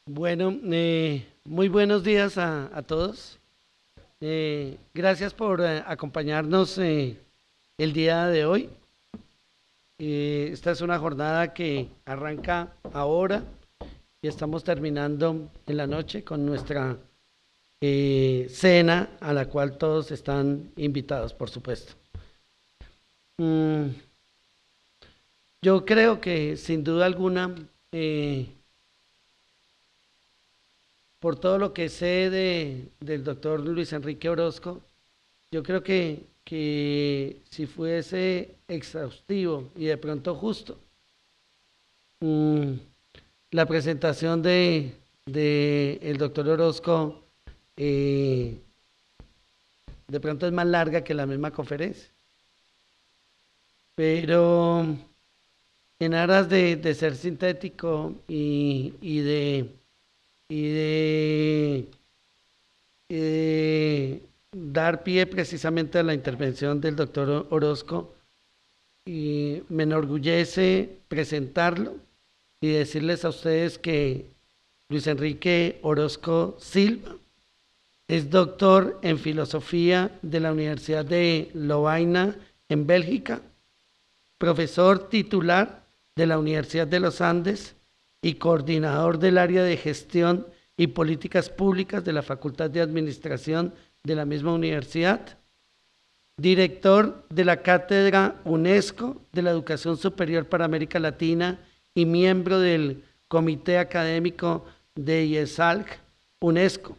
Bueno, muy buenos días a todos. Gracias por acompañarnos el día de hoy. Esta es una jornada que arranca ahora y estamos terminando en la noche con nuestra cena a la cual todos están invitados, por supuesto. Mm, yo creo que sin duda alguna, eh, por todo lo que sé del doctor Luis Enrique Orozco, yo creo que si fuese exhaustivo y de pronto justo, mm, la presentación de el doctor Orozco eh, de pronto es más larga que la misma conferencia, pero en aras de ser sintético y de dar pie precisamente a la intervención del doctor Orozco, y me enorgullece presentarlo y decirles a ustedes que Luis Enrique Orozco Silva es doctor en filosofía de la Universidad de Lovaina en Bélgica, profesor titular de la Universidad de los Andes y coordinador del área de gestión y políticas públicas de la Facultad de Administración de la misma universidad, director de la Cátedra UNESCO de la Educación Superior para América Latina y miembro del Comité Académico de IESALC UNESCO.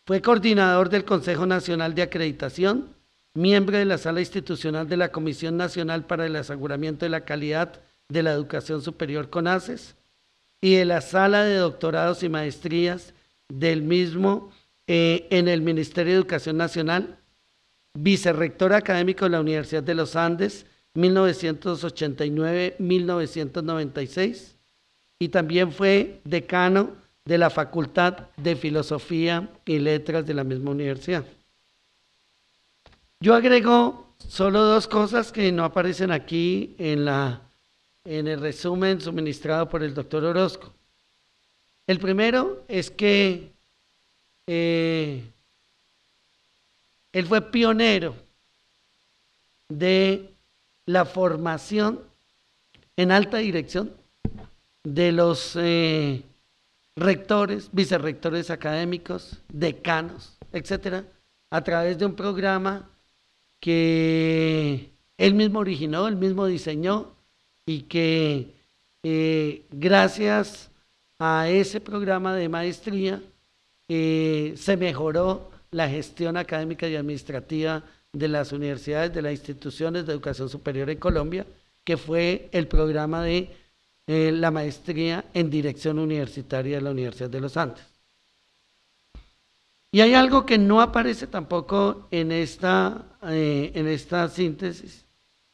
Fue coordinador del Consejo Nacional de Acreditación, miembro de la Sala Institucional de la Comisión Nacional para el Aseguramiento de la Calidad de la Educación Superior CONACES y de la Sala de Doctorados y Maestrías del mismo en el Ministerio de Educación Nacional, vicerrector académico de la Universidad de los Andes, 1989-1996, y también fue decano de la Facultad de Filosofía y Letras de la misma universidad. Yo agrego solo dos cosas que no aparecen aquí en el resumen suministrado por el doctor Orozco. El primero es que eh, él fue pionero de la formación en alta dirección de los rectores, vicerrectores académicos, decanos, etcétera, a través de un programa que él mismo originó, él mismo diseñó y que gracias a ese programa de maestría se mejoró la gestión académica y administrativa de las universidades, de las instituciones de educación superior en Colombia, que fue el programa de la maestría en dirección universitaria de la Universidad de los Andes. Y hay algo que no aparece tampoco en esta síntesis,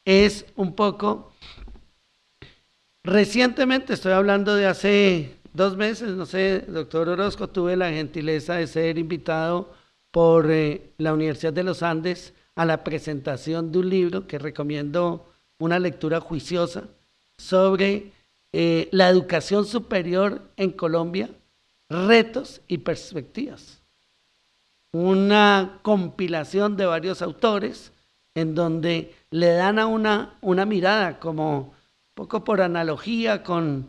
es un poco, recientemente, estoy hablando de hace 2 meses, no sé, doctor Orozco, tuve la gentileza de ser invitado por la Universidad de los Andes a la presentación de un libro que recomiendo una lectura juiciosa sobre la educación superior en Colombia, retos y perspectivas. Una compilación de varios autores en donde le dan a una mirada como un poco por analogía con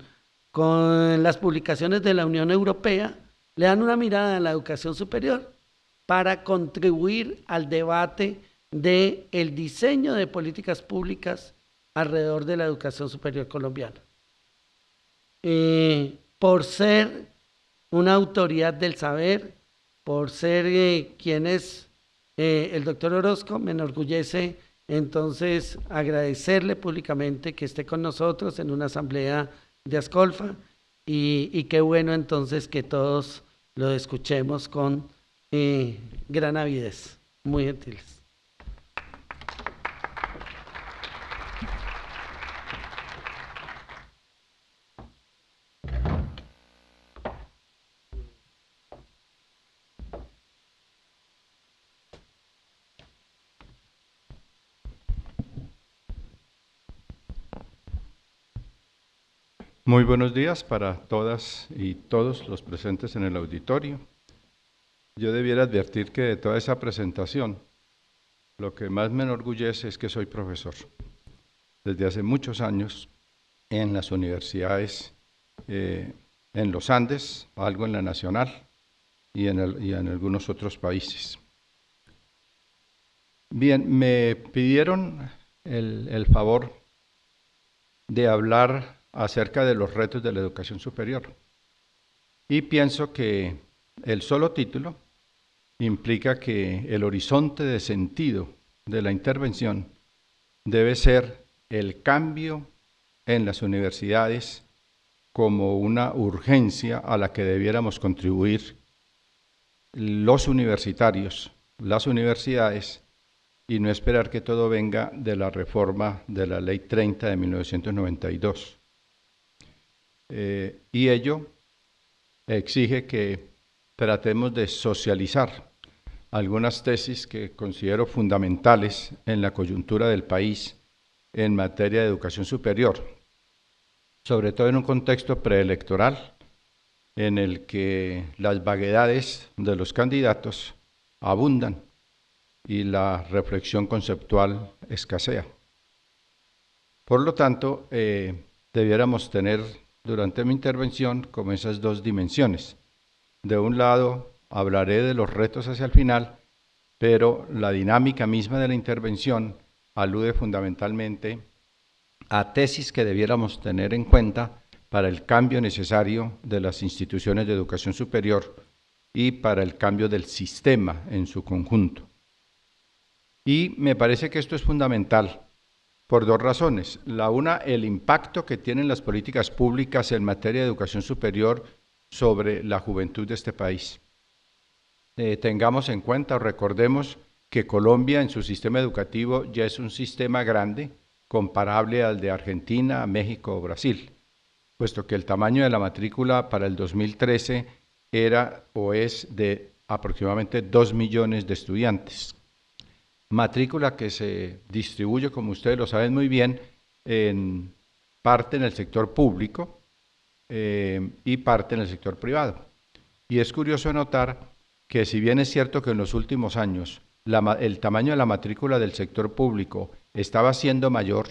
las publicaciones de la Unión Europea, le dan una mirada a la educación superior para contribuir al debate del diseño de políticas públicas alrededor de la educación superior colombiana. Por ser una autoridad del saber, por ser quien es el doctor Orozco, me enorgullece entonces agradecerle públicamente que esté con nosotros en una asamblea de Ascolfa y qué bueno entonces que todos lo escuchemos con gran avidez. Muy gentiles. Muy buenos días para todas y todos los presentes en el auditorio. Yo debiera advertir que de toda esa presentación, lo que más me enorgullece es que soy profesor. Desde hace muchos años en las universidades, en los Andes, algo en la Nacional y en algunos otros países. Bien, me pidieron el favor de hablar acerca de los retos de la educación superior. Y pienso que el solo título implica que el horizonte de sentido de la intervención debe ser el cambio en las universidades como una urgencia a la que debiéramos contribuir los universitarios, las universidades, y no esperar que todo venga de la reforma de la Ley 30 de 1992. Y ello exige que tratemos de socializar algunas tesis que considero fundamentales en la coyuntura del país en materia de educación superior, sobre todo en un contexto preelectoral en el que las vaguedades de los candidatos abundan y la reflexión conceptual escasea. Por lo tanto, debiéramos tener durante mi intervención como esas dos dimensiones. De un lado, hablaré de los retos hacia el final, pero la dinámica misma de la intervención alude fundamentalmente a tesis que debiéramos tener en cuenta para el cambio necesario de las instituciones de educación superior y para el cambio del sistema en su conjunto. Y me parece que esto es fundamental por dos razones. La una, el impacto que tienen las políticas públicas en materia de educación superior sobre la juventud de este país. Tengamos en cuenta o recordemos que Colombia en su sistema educativo ya es un sistema grande, comparable al de Argentina, México o Brasil, puesto que el tamaño de la matrícula para el 2013 era o es de aproximadamente 2 millones de estudiantes. Matrícula que se distribuye, como ustedes lo saben muy bien, en parte en el sector público y parte en el sector privado. Y es curioso notar que si bien es cierto que en los últimos años el tamaño de la matrícula del sector público estaba siendo mayor,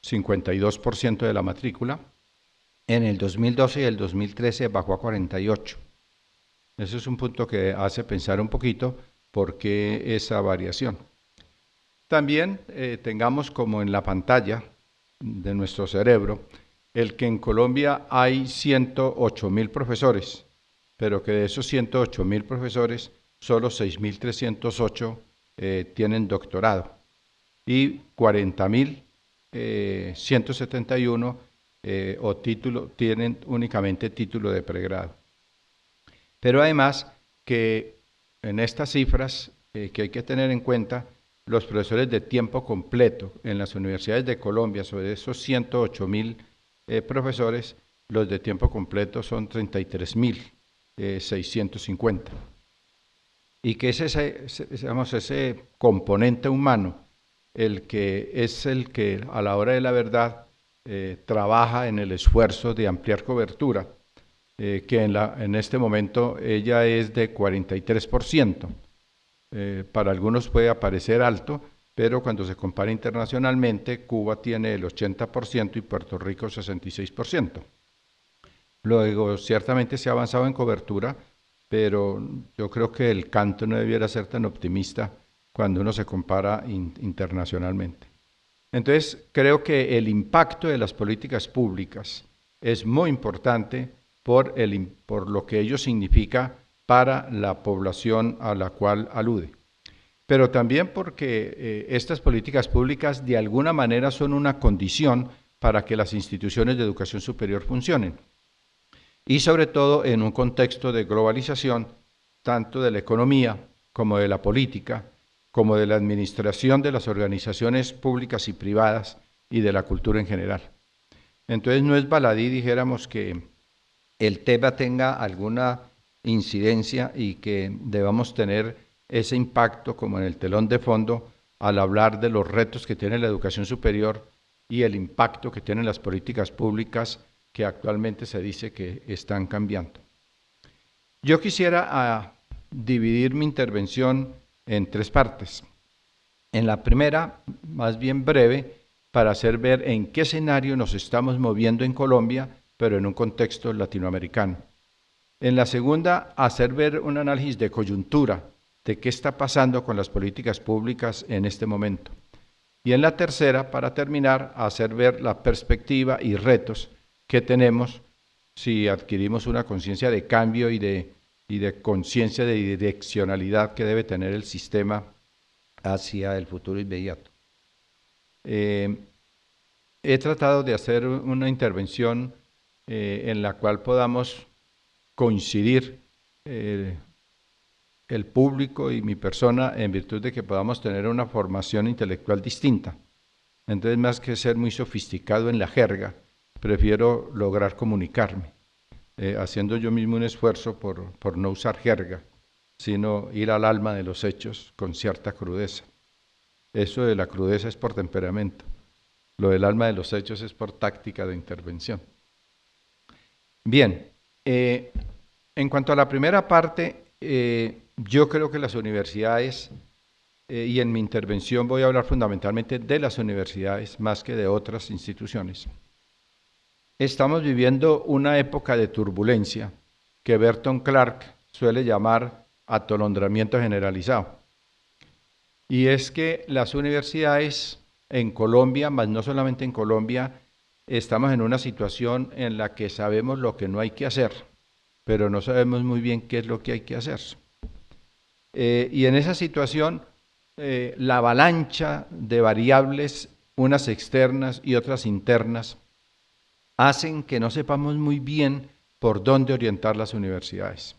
52% de la matrícula, en el 2012 y el 2013 bajó a 48%. Ese es un punto que hace pensar un poquito por qué esa variación. También tengamos como en la pantalla de nuestro cerebro el que en Colombia hay 108.000 profesores, pero que de esos 108.000 profesores, solo 6.308 tienen doctorado y 40.171 tienen únicamente título de pregrado. Pero además que en estas cifras que hay que tener en cuenta, los profesores de tiempo completo en las universidades de Colombia, sobre esos 108.000 profesores, los de tiempo completo son 33.650. Y que es ese componente humano el que a la hora de la verdad trabaja en el esfuerzo de ampliar cobertura, que en este momento ella es de 43%. Para algunos puede parecer alto, pero cuando se compara internacionalmente, Cuba tiene el 80% y Puerto Rico 66%. Luego, ciertamente se ha avanzado en cobertura, pero yo creo que el canto no debiera ser tan optimista cuando uno se compara internacionalmente. Entonces, creo que el impacto de las políticas públicas es muy importante por lo que ello significa para la población a la cual alude. Pero también porque estas políticas públicas de alguna manera son una condición para que las instituciones de educación superior funcionen. Y sobre todo en un contexto de globalización, tanto de la economía como de la política, como de la administración de las organizaciones públicas y privadas y de la cultura en general. Entonces no es baladí, dijéramos, que el tema tenga alguna incidencia y que debamos tener ese impacto como en el telón de fondo al hablar de los retos que tiene la educación superior y el impacto que tienen las políticas públicas que actualmente se dice que están cambiando. Yo quisiera dividir mi intervención en 3 partes. En la primera, más bien breve, para hacer ver en qué escenario nos estamos moviendo en Colombia, pero en un contexto latinoamericano. En la segunda, hacer ver un análisis de coyuntura de qué está pasando con las políticas públicas en este momento. Y en la tercera, para terminar, hacer ver la perspectiva y retos que tenemos si adquirimos una conciencia de cambio y de conciencia de direccionalidad que debe tener el sistema hacia el futuro inmediato. He tratado de hacer una intervención en la cual podamos coincidir el público y mi persona en virtud de que podamos tener una formación intelectual distinta. Entonces, más que ser muy sofisticado en la jerga, prefiero lograr comunicarme, haciendo yo mismo un esfuerzo por no usar jerga, sino ir al alma de los hechos con cierta crudeza. Eso de la crudeza es por temperamento, lo del alma de los hechos es por táctica de intervención. Bien, en cuanto a la primera parte, yo creo que las universidades, y en mi intervención voy a hablar fundamentalmente de las universidades más que de otras instituciones, estamos viviendo una época de turbulencia que Burton Clark suele llamar atolondramiento generalizado. Y es que las universidades en Colombia, más no solamente en Colombia, estamos en una situación en la que sabemos lo que no hay que hacer, pero no sabemos muy bien qué es lo que hay que hacer. Y en esa situación, la avalancha de variables, unas externas y otras internas, hacen que no sepamos muy bien por dónde orientar las universidades.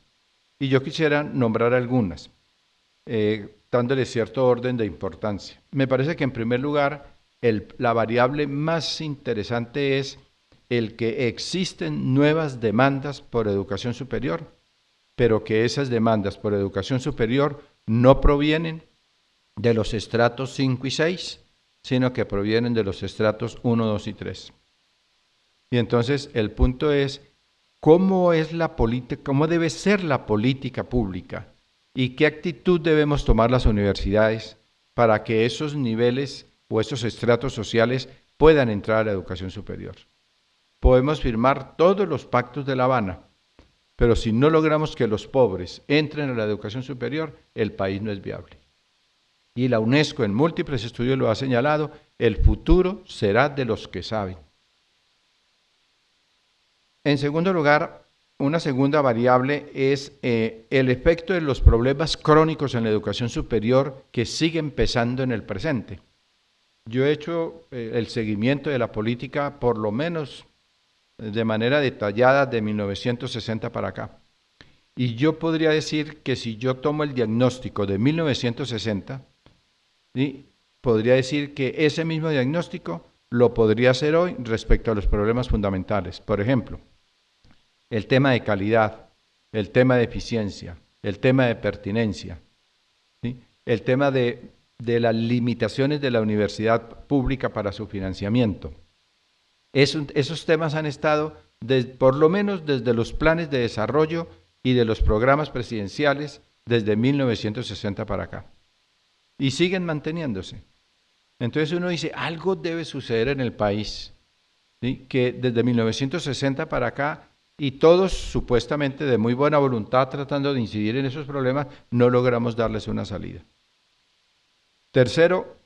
Y yo quisiera nombrar algunas, dándole cierto orden de importancia. Me parece que en primer lugar, la variable más interesante es el que existen nuevas demandas por educación superior, pero que esas demandas por educación superior no provienen de los estratos 5 y 6, sino que provienen de los estratos 1, 2 y 3. Y entonces el punto es, ¿cómo debe ser la política pública? ¿Y qué actitud debemos tomar las universidades para que esos niveles o esos estratos sociales puedan entrar a la educación superior? Podemos firmar todos los pactos de La Habana, pero si no logramos que los pobres entren a la educación superior, el país no es viable. Y la UNESCO en múltiples estudios lo ha señalado, el futuro será de los que saben. En segundo lugar, una segunda variable es el efecto de los problemas crónicos en la educación superior que siguen pesando en el presente. Yo he hecho el seguimiento de la política por lo menos de manera detallada de 1960 para acá. Y yo podría decir que si yo tomo el diagnóstico de 1960, ¿sí?, podría decir que ese mismo diagnóstico lo podría hacer hoy respecto a los problemas fundamentales. Por ejemplo, el tema de calidad, el tema de eficiencia, el tema de pertinencia, ¿sí?, el tema de las limitaciones de la universidad pública para su financiamiento. Esos temas han estado, por lo menos desde los planes de desarrollo y de los programas presidenciales desde 1960 para acá. Y siguen manteniéndose. Entonces uno dice, algo debe suceder en el país, ¿sí?, que desde 1960 para acá, y todos supuestamente de muy buena voluntad tratando de incidir en esos problemas, no logramos darles una salida. Tercero,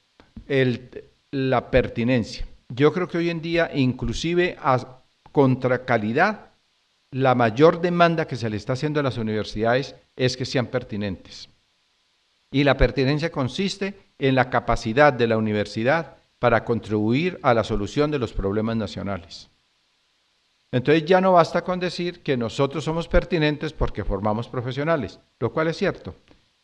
la pertinencia. Yo creo que hoy en día, inclusive contra calidad, la mayor demanda que se le está haciendo a las universidades es que sean pertinentes. Y la pertinencia consiste en la capacidad de la universidad para contribuir a la solución de los problemas nacionales. Entonces ya no basta con decir que nosotros somos pertinentes porque formamos profesionales, lo cual es cierto.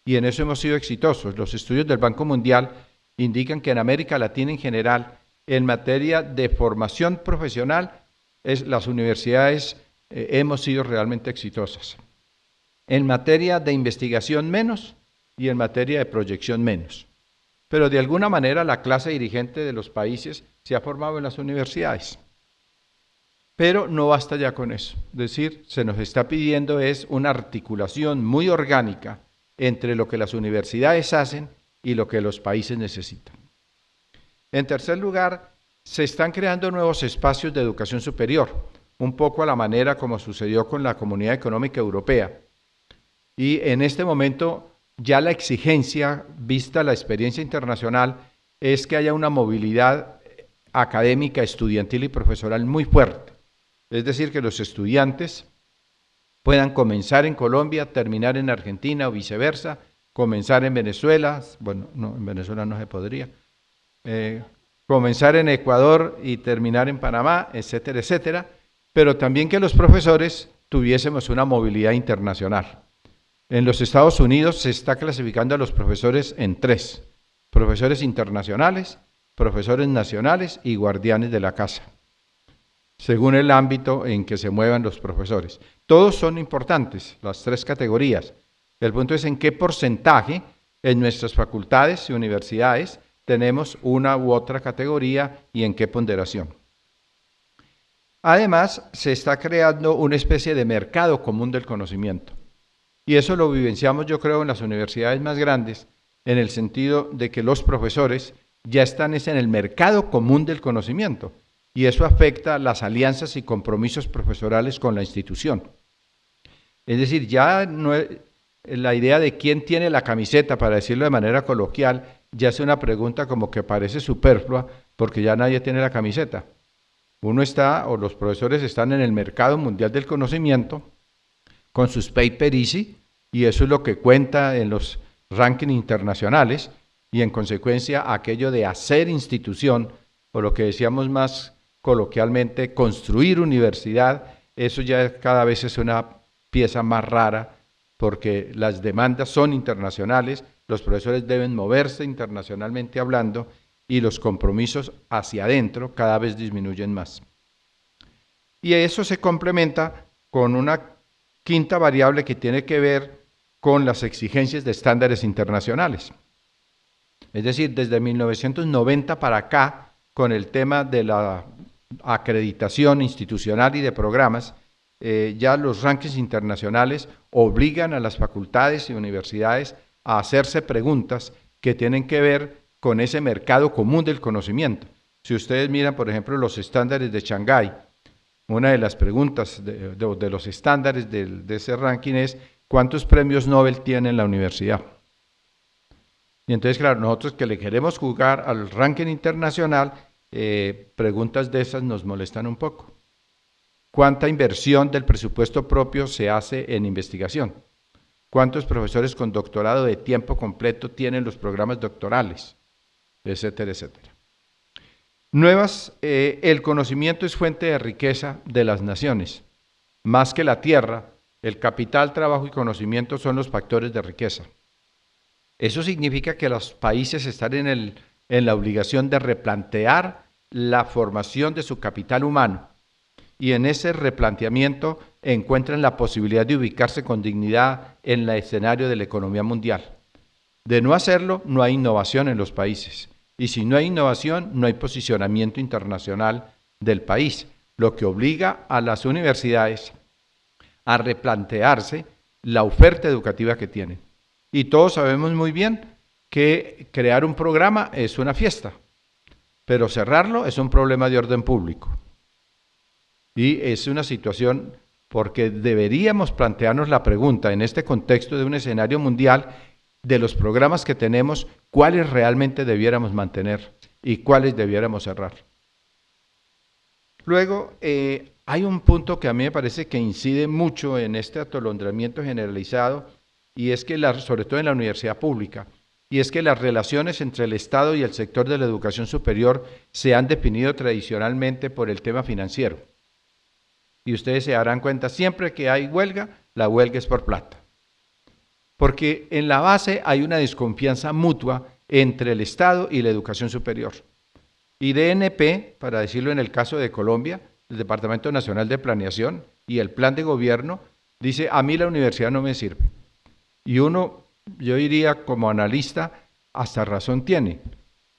Y en eso hemos sido exitosos. Los estudios del Banco Mundial indican que en América Latina en general, en materia de formación profesional, las universidades hemos sido realmente exitosas. En materia de investigación menos y en materia de proyección menos. Pero de alguna manera la clase dirigente de los países se ha formado en las universidades. Pero no basta ya con eso. Es decir, se nos está pidiendo es una articulación muy orgánica entre lo que las universidades hacen y lo que los países necesitan. En tercer lugar, se están creando nuevos espacios de educación superior, un poco a la manera como sucedió con la Comunidad Económica Europea. Y en este momento ya la exigencia, vista la experiencia internacional, es que haya una movilidad académica, estudiantil y profesoral muy fuerte. Es decir, que los estudiantes puedan comenzar en Colombia, terminar en Argentina o viceversa, comenzar en Venezuela, bueno, no, en Venezuela no se podría, comenzar en Ecuador y terminar en Panamá, etcétera, etcétera, pero también que los profesores tuviésemos una movilidad internacional. En los Estados Unidos se está clasificando a los profesores en 3, profesores internacionales, profesores nacionales y guardianes de la casa, según el ámbito en que se muevan los profesores. Todos son importantes, las 3 categorías. El punto es en qué porcentaje en nuestras facultades y universidades tenemos una u otra categoría y en qué ponderación. Además, se está creando una especie de mercado común del conocimiento. Y eso lo vivenciamos, yo creo, en las universidades más grandes, en el sentido de que los profesores ya están en el mercado común del conocimiento. Y eso afecta las alianzas y compromisos profesorales con la institución. Es decir, ya no es, la idea de quién tiene la camiseta, para decirlo de manera coloquial, ya es una pregunta como que parece superflua, porque ya nadie tiene la camiseta. Uno está, o los profesores están en el mercado mundial del conocimiento, con sus paper easy, y eso es lo que cuenta en los rankings internacionales, y en consecuencia aquello de hacer institución, o lo que decíamos más coloquialmente, construir universidad, eso ya cada vez es una pieza más rara, porque las demandas son internacionales, los profesores deben moverse internacionalmente hablando, y los compromisos hacia adentro cada vez disminuyen más. Y eso se complementa con una quinta variable que tiene que ver con las exigencias de estándares internacionales. Es decir, desde 1990 para acá, con el tema de la acreditación institucional y de programas, ya los rankings internacionales obligan a las facultades y universidades a hacerse preguntas que tienen que ver con ese mercado común del conocimiento. Si ustedes miran, por ejemplo, los estándares de Shanghái, una de las preguntas de los estándares de ese ranking es ¿cuántos premios Nobel tiene la universidad? Y entonces, claro, nosotros que le queremos jugar al ranking internacional, preguntas de esas nos molestan un poco. ¿Cuánta inversión del presupuesto propio se hace en investigación? ¿Cuántos profesores con doctorado de tiempo completo tienen los programas doctorales? Etcétera, etcétera. El conocimiento es fuente de riqueza de las naciones. Más que la tierra, el capital, trabajo y conocimiento son los factores de riqueza. Eso significa que los países están en la obligación de replantear la formación de su capital humano, y en ese replanteamiento encuentran la posibilidad de ubicarse con dignidad en el escenario de la economía mundial. De no hacerlo, no hay innovación en los países, y si no hay innovación, no hay posicionamiento internacional del país, lo que obliga a las universidades a replantearse la oferta educativa que tienen. Y todos sabemos muy bien que crear un programa es una fiesta, pero cerrarlo es un problema de orden público. Y es una situación porque deberíamos plantearnos la pregunta en este contexto de un escenario mundial de los programas que tenemos, cuáles realmente debiéramos mantener y cuáles debiéramos cerrar. Luego, hay un punto que a mí me parece que incide mucho en este atolondramiento generalizado, y es que, sobre todo en la universidad pública, y es que las relaciones entre el Estado y el sector de la educación superior se han definido tradicionalmente por el tema financiero. Y ustedes se darán cuenta, siempre que hay huelga, la huelga es por plata. Porque en la base hay una desconfianza mutua entre el Estado y la educación superior. Y DNP, para decirlo en el caso de Colombia, el Departamento Nacional de Planeación y el Plan de Gobierno, dice, a mí la universidad no me sirve. Y uno, yo diría como analista, hasta razón tiene.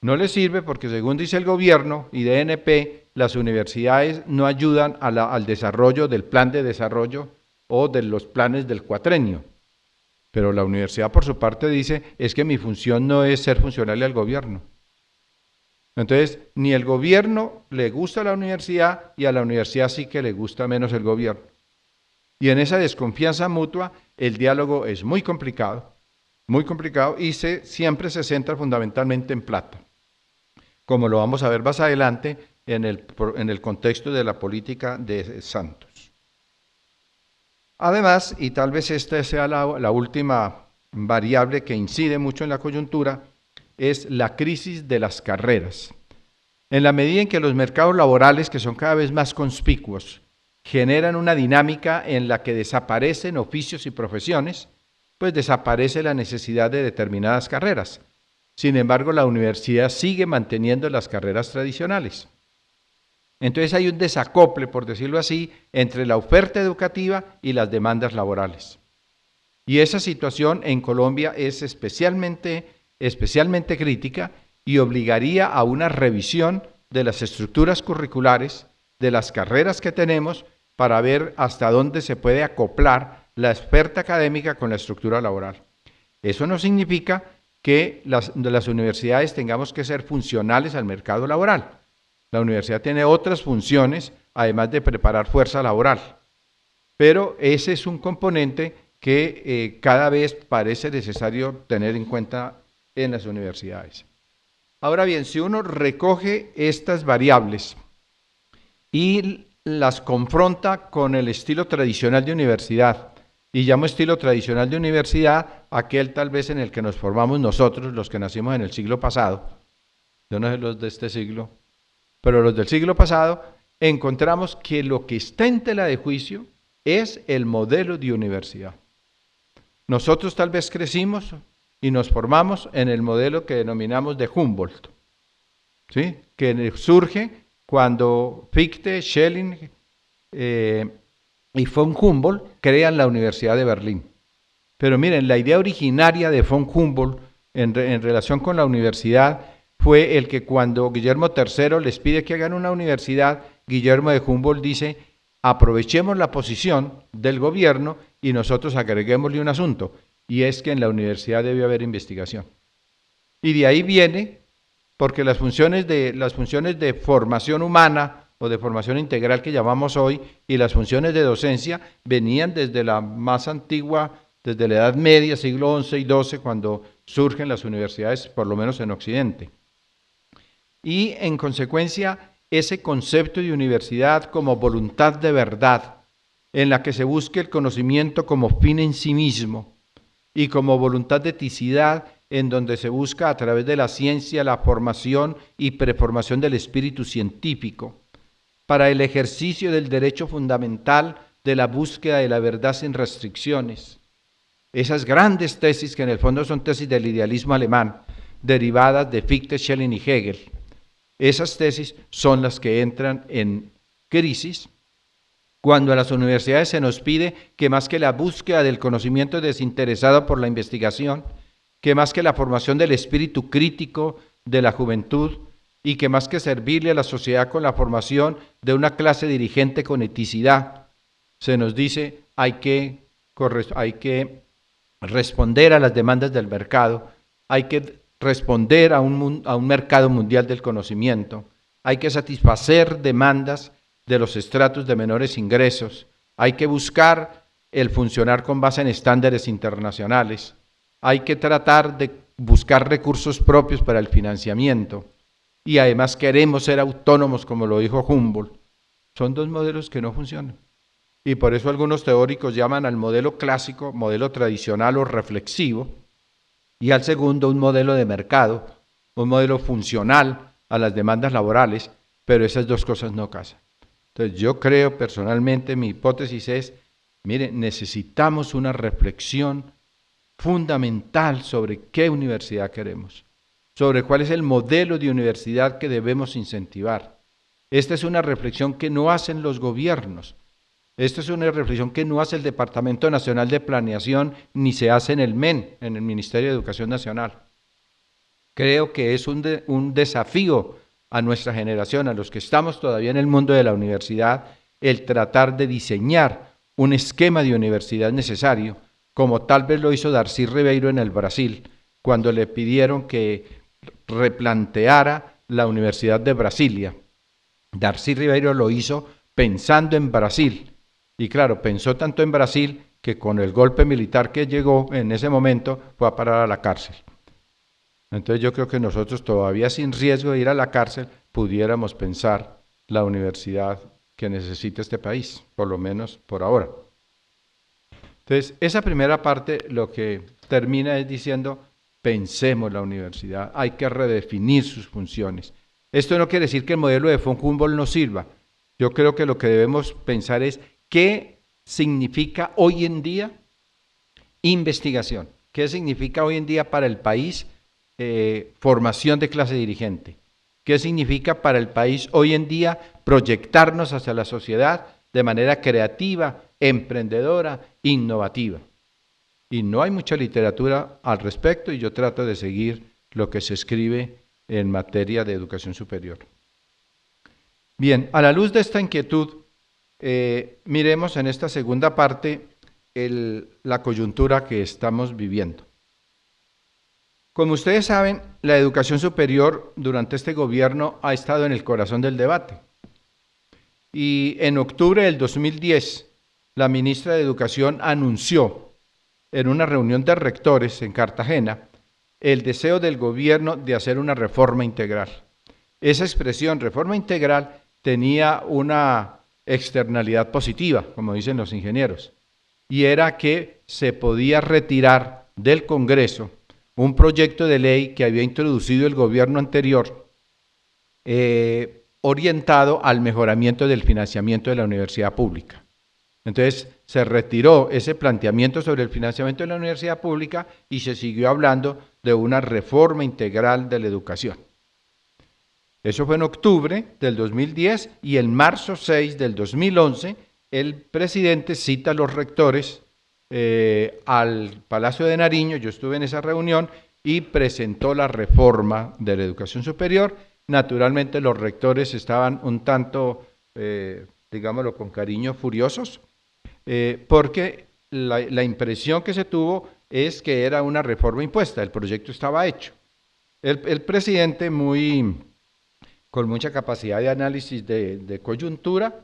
No les sirve porque, según dice el gobierno y DNP, las universidades no ayudan al desarrollo del plan de desarrollo o de los planes del cuatrenio. Pero la universidad, por su parte, dice, es que mi función no es ser funcional al gobierno. Entonces, ni el gobierno le gusta a la universidad y a la universidad sí que le gusta menos el gobierno. Y en esa desconfianza mutua, el diálogo es muy complicado y siempre se centra fundamentalmente en plata, como lo vamos a ver más adelante en el contexto de la política de Santos. Además, y tal vez esta sea la última variable que incide mucho en la coyuntura, es la crisis de las carreras. En la medida en que los mercados laborales, que son cada vez más conspicuos, generan una dinámica en la que desaparecen oficios y profesiones, pues desaparece la necesidad de determinadas carreras. Sin embargo, la universidad sigue manteniendo las carreras tradicionales. Entonces hay un desacople, por decirlo así, entre la oferta educativa y las demandas laborales. Y esa situación en Colombia es especialmente crítica y obligaría a una revisión de las estructuras curriculares, de las carreras que tenemos, para ver hasta dónde se puede acoplar la oferta académica con la estructura laboral. Eso no significa que las universidades tengamos que ser funcionales al mercado laboral. La universidad tiene otras funciones, además de preparar fuerza laboral. Pero ese es un componente que cada vez parece necesario tener en cuenta en las universidades. Ahora bien, si uno recoge estas variables y las confronta con el estilo tradicional de universidad, y llamo estilo tradicional de universidad aquel tal vez en el que nos formamos nosotros, los que nacimos en el siglo pasado, yo no sé los de este siglo, pero los del siglo pasado, encontramos que lo que está en tela de juicio es el modelo de universidad. Nosotros tal vez crecimos y nos formamos en el modelo que denominamos de Humboldt, ¿sí? Que surge cuando Fichte, Schelling y von Humboldt crean la Universidad de Berlín. Pero miren, la idea originaria de von Humboldt en relación con la universidad fue el que cuando Guillermo III les pide que hagan una universidad, Guillermo de Humboldt dice, aprovechemos la posición del gobierno y nosotros agreguémosle un asunto, y es que en la universidad debe haber investigación. Y de ahí viene, porque las funciones de formación humana o de formación integral que llamamos hoy y las funciones de docencia venían desde la más antigua, desde la Edad Media, siglo XI y XII, cuando surgen las universidades, por lo menos en Occidente. Y en consecuencia, ese concepto de universidad como voluntad de verdad, en la que se busque el conocimiento como fin en sí mismo y como voluntad de eticidad, en donde se busca a través de la ciencia la formación y preformación del espíritu científico, para el ejercicio del derecho fundamental de la búsqueda de la verdad sin restricciones. Esas grandes tesis, que en el fondo son tesis del idealismo alemán, derivadas de Fichte, Schelling y Hegel, esas tesis son las que entran en crisis cuando a las universidades se nos pide que más que la búsqueda del conocimiento desinteresado por la investigación, que más que la formación del espíritu crítico de la juventud y que más que servirle a la sociedad con la formación de una clase dirigente con eticidad, se nos dice hay que responder a las demandas del mercado, hay que responder a un mercado mundial del conocimiento, hay que satisfacer demandas de los estratos de menores ingresos, hay que buscar el funcionar con base en estándares internacionales, hay que tratar de buscar recursos propios para el financiamiento y además queremos ser autónomos, como lo dijo Humboldt. Son dos modelos que no funcionan. Y por eso algunos teóricos llaman al modelo clásico, modelo tradicional o reflexivo, y al segundo un modelo de mercado, un modelo funcional a las demandas laborales, pero esas dos cosas no casan. Entonces yo creo personalmente, mi hipótesis es, miren, necesitamos una reflexión fundamental sobre qué universidad queremos, sobre cuál es el modelo de universidad que debemos incentivar. Esta es una reflexión que no hacen los gobiernos. Esta es una reflexión que no hace el Departamento Nacional de Planeación ni se hace en el MEN, en el Ministerio de Educación Nacional. Creo que es un desafío a nuestra generación, a los que estamos todavía en el mundo de la universidad, el tratar de diseñar un esquema de universidad necesario, como tal vez lo hizo Darcy Ribeiro en el Brasil, cuando le pidieron que replanteara la Universidad de Brasilia. Darcy Ribeiro lo hizo pensando en Brasil, y claro, pensó tanto en Brasil que con el golpe militar que llegó en ese momento fue a parar a la cárcel. Entonces yo creo que nosotros todavía sin riesgo de ir a la cárcel pudiéramos pensar la universidad que necesita este país, por lo menos por ahora. Entonces esa primera parte lo que termina es diciendo pensemos la universidad, hay que redefinir sus funciones. Esto no quiere decir que el modelo de von Humboldt no sirva. Yo creo que lo que debemos pensar es qué significa hoy en día investigación, qué significa hoy en día para el país formación de clase dirigente, qué significa para el país hoy en día proyectarnos hacia la sociedad de manera creativa, emprendedora, innovativa. Y no hay mucha literatura al respecto y yo trato de seguir lo que se escribe en materia de educación superior. Bien, a la luz de esta inquietud, miremos en esta segunda parte la coyuntura que estamos viviendo. Como ustedes saben, la educación superior durante este gobierno ha estado en el corazón del debate. Y en octubre del 2010, la ministra de Educación anunció en una reunión de rectores en Cartagena el deseo del gobierno de hacer una reforma integral. Esa expresión, reforma integral, tenía una externalidad positiva, como dicen los ingenieros, y era que se podía retirar del Congreso un proyecto de ley que había introducido el gobierno anterior, orientado al mejoramiento del financiamiento de la universidad pública. Entonces se retiró ese planteamiento sobre el financiamiento de la universidad pública y se siguió hablando de una reforma integral de la educación. Eso fue en octubre del 2010 y en marzo 6 del 2011 el presidente cita a los rectores al Palacio de Nariño, yo estuve en esa reunión, y presentó la reforma de la educación superior. Naturalmente los rectores estaban un tanto, digámoslo con cariño, furiosos, porque la impresión que se tuvo es que era una reforma impuesta, el proyecto estaba hecho. El presidente, con mucha capacidad de análisis de coyuntura,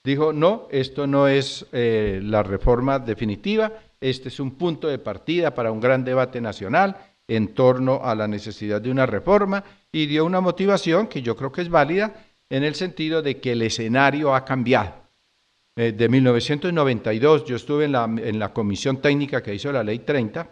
dijo, no, esto no es la reforma definitiva, este es un punto de partida para un gran debate nacional en torno a la necesidad de una reforma, y dio una motivación que yo creo que es válida en el sentido de que el escenario ha cambiado. De 1992, yo estuve en la comisión técnica que hizo la Ley 30,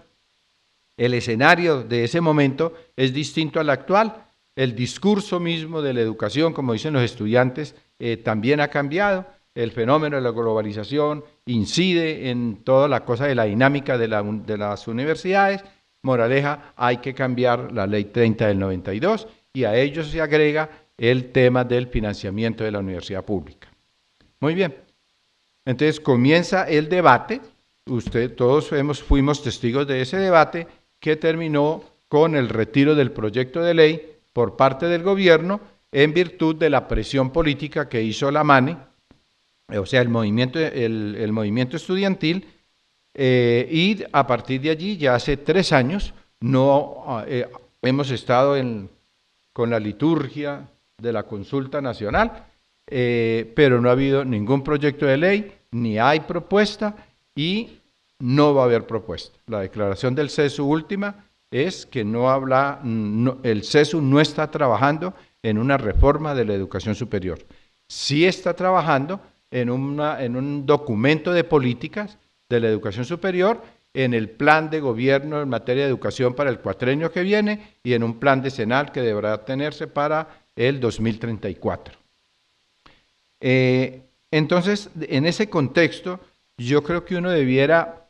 el escenario de ese momento es distinto al actual, el discurso mismo de la educación, como dicen los estudiantes, también ha cambiado. El fenómeno de la globalización incide en toda la cosa de la dinámica de las universidades. Moraleja, hay que cambiar la Ley 30 del 92 y a ello se agrega el tema del financiamiento de la universidad pública. Muy bien, entonces comienza el debate, todos fuimos testigos de ese debate que terminó con el retiro del proyecto de ley por parte del gobierno en virtud de la presión política que hizo la MANE, o sea, el movimiento estudiantil, y a partir de allí, ya hace 3 años, no hemos estado con la liturgia de la consulta nacional, pero no ha habido ningún proyecto de ley, ni hay propuesta y no va a haber propuesta. La declaración del CESU última es que el CESU no está trabajando en una reforma de la educación superior. Sí está trabajando en un documento de políticas de la educación superior, en el plan de gobierno en materia de educación para el cuatrenio que viene y en un plan decenal que deberá tenerse para el 2034. Entonces, en ese contexto, yo creo que uno debiera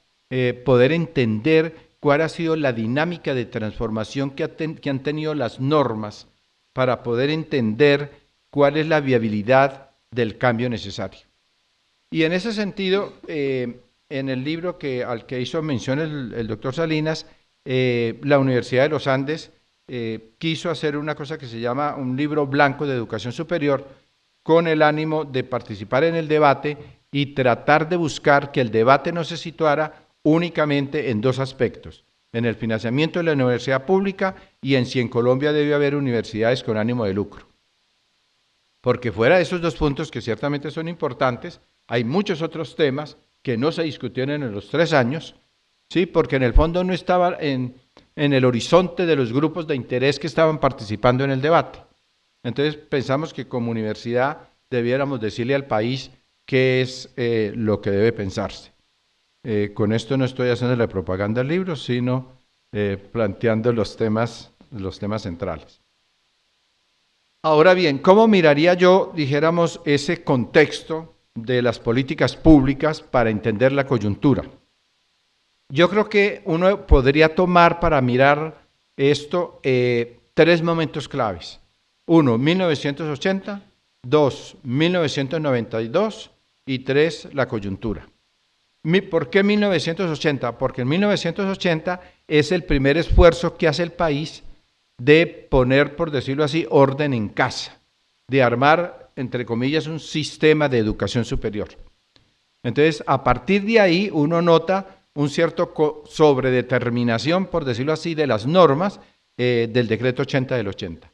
poder entender cuál ha sido la dinámica de transformación que han tenido las normas para poder entender cuál es la viabilidad del cambio necesario. Y en ese sentido, en el libro al que hizo mención el doctor Salinas, la Universidad de los Andes quiso hacer una cosa que se llama un libro blanco de educación superior, con el ánimo de participar en el debate y tratar de buscar que el debate no se situara únicamente en dos aspectos: en el financiamiento de la universidad pública y en si en Colombia debe haber universidades con ánimo de lucro. Porque fuera de esos dos puntos, que ciertamente son importantes, hay muchos otros temas que no se discutieron en los 3 años, ¿sí? Porque en el fondo no estaba en el horizonte de los grupos de interés que estaban participando en el debate. Entonces pensamos que como universidad debiéramos decirle al país qué es lo que debe pensarse. Con esto no estoy haciendo la propaganda del libro, sino planteando los temas centrales. Ahora bien, ¿cómo miraría yo, dijéramos, ese contexto de las políticas públicas para entender la coyuntura? Yo creo que uno podría tomar para mirar esto 3 momentos claves. 1, 1980, 2, 1992 y 3, la coyuntura. ¿Por qué 1980? Porque en 1980 es el primer esfuerzo que hace el país de poner, por decirlo así, orden en casa, de armar, entre comillas, un sistema de educación superior. Entonces, a partir de ahí uno nota un cierto sobredeterminación, por decirlo así, de las normas del decreto 80 del 80.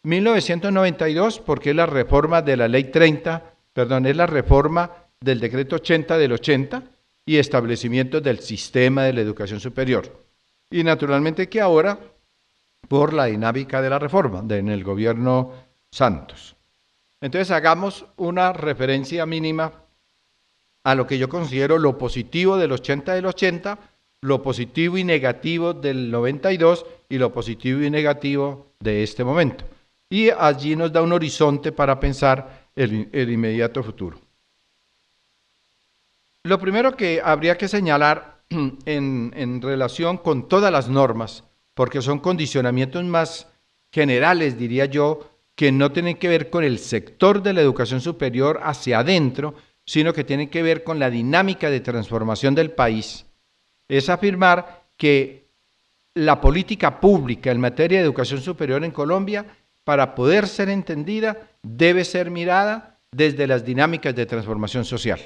1992, porque es la reforma de la ley 30, es la reforma del decreto 80 del 80 y establecimiento del sistema de la educación superior. Y naturalmente que ahora, por la dinámica de la reforma en el gobierno Santos. Entonces hagamos una referencia mínima a lo que yo considero lo positivo del 80 del 80, lo positivo y negativo del 92 y lo positivo y negativo de este momento. Y allí nos da un horizonte para pensar el inmediato futuro. Lo primero que habría que señalar en relación con todas las normas, porque son condicionamientos más generales, diría yo, que no tienen que ver con el sector de la educación superior hacia adentro, sino que tienen que ver con la dinámica de transformación del país, es afirmar que la política pública en materia de educación superior en Colombia, para poder ser entendida, debe ser mirada desde las dinámicas de transformación social,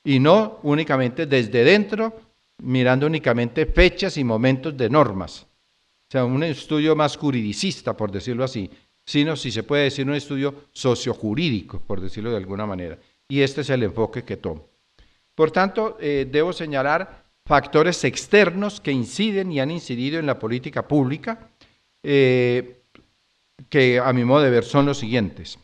y no únicamente desde dentro, mirando únicamente fechas y momentos de normas. O sea, un estudio más juridicista, por decirlo así, sino, si se puede decir, un estudio sociojurídico, por decirlo de alguna manera. Y este es el enfoque que tomo. Por tanto, debo señalar factores externos que inciden y han incidido en la política pública, que a mi modo de ver son los siguientes.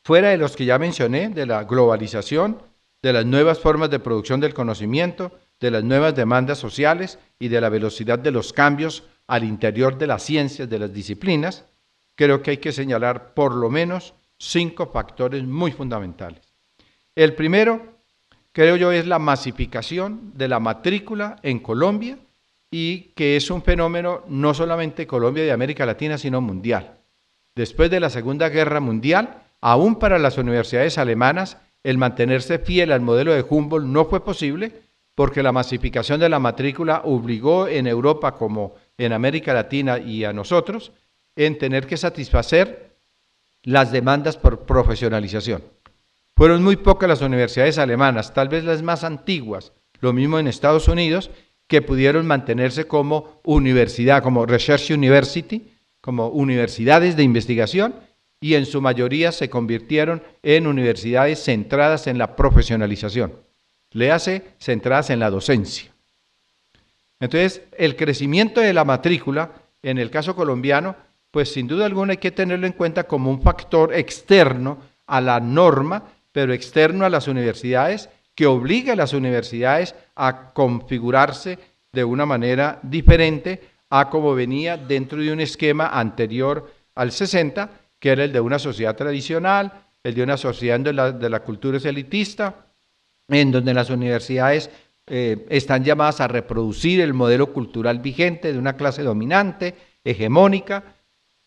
Fuera de los que ya mencioné, de la globalización, de las nuevas formas de producción del conocimiento, de las nuevas demandas sociales y de la velocidad de los cambios al interior de las ciencias, de las disciplinas, creo que hay que señalar por lo menos 5 factores muy fundamentales. El primero, creo yo, es la masificación de la matrícula en Colombia, y que es un fenómeno no solamente de Colombia y de América Latina, sino mundial. Después de la Segunda Guerra Mundial, aún para las universidades alemanas, el mantenerse fiel al modelo de Humboldt no fue posible, porque la masificación de la matrícula obligó en Europa como en América Latina y a nosotros en tener que satisfacer las demandas por profesionalización. Fueron muy pocas las universidades alemanas, tal vez las más antiguas, lo mismo en Estados Unidos, que pudieron mantenerse como universidad, como Research University, como universidades de investigación, y en su mayoría se convirtieron en universidades centradas en la profesionalización, léase, centradas en la docencia. Entonces, el crecimiento de la matrícula, en el caso colombiano, pues sin duda alguna hay que tenerlo en cuenta como un factor externo a la norma, pero externo a las universidades, que obliga a las universidades a configurarse de una manera diferente a como venía dentro de un esquema anterior al 60, que era el de una sociedad tradicional, el de una sociedad de la cultura es elitista, en donde las universidades están llamadas a reproducir el modelo cultural vigente de una clase dominante, hegemónica,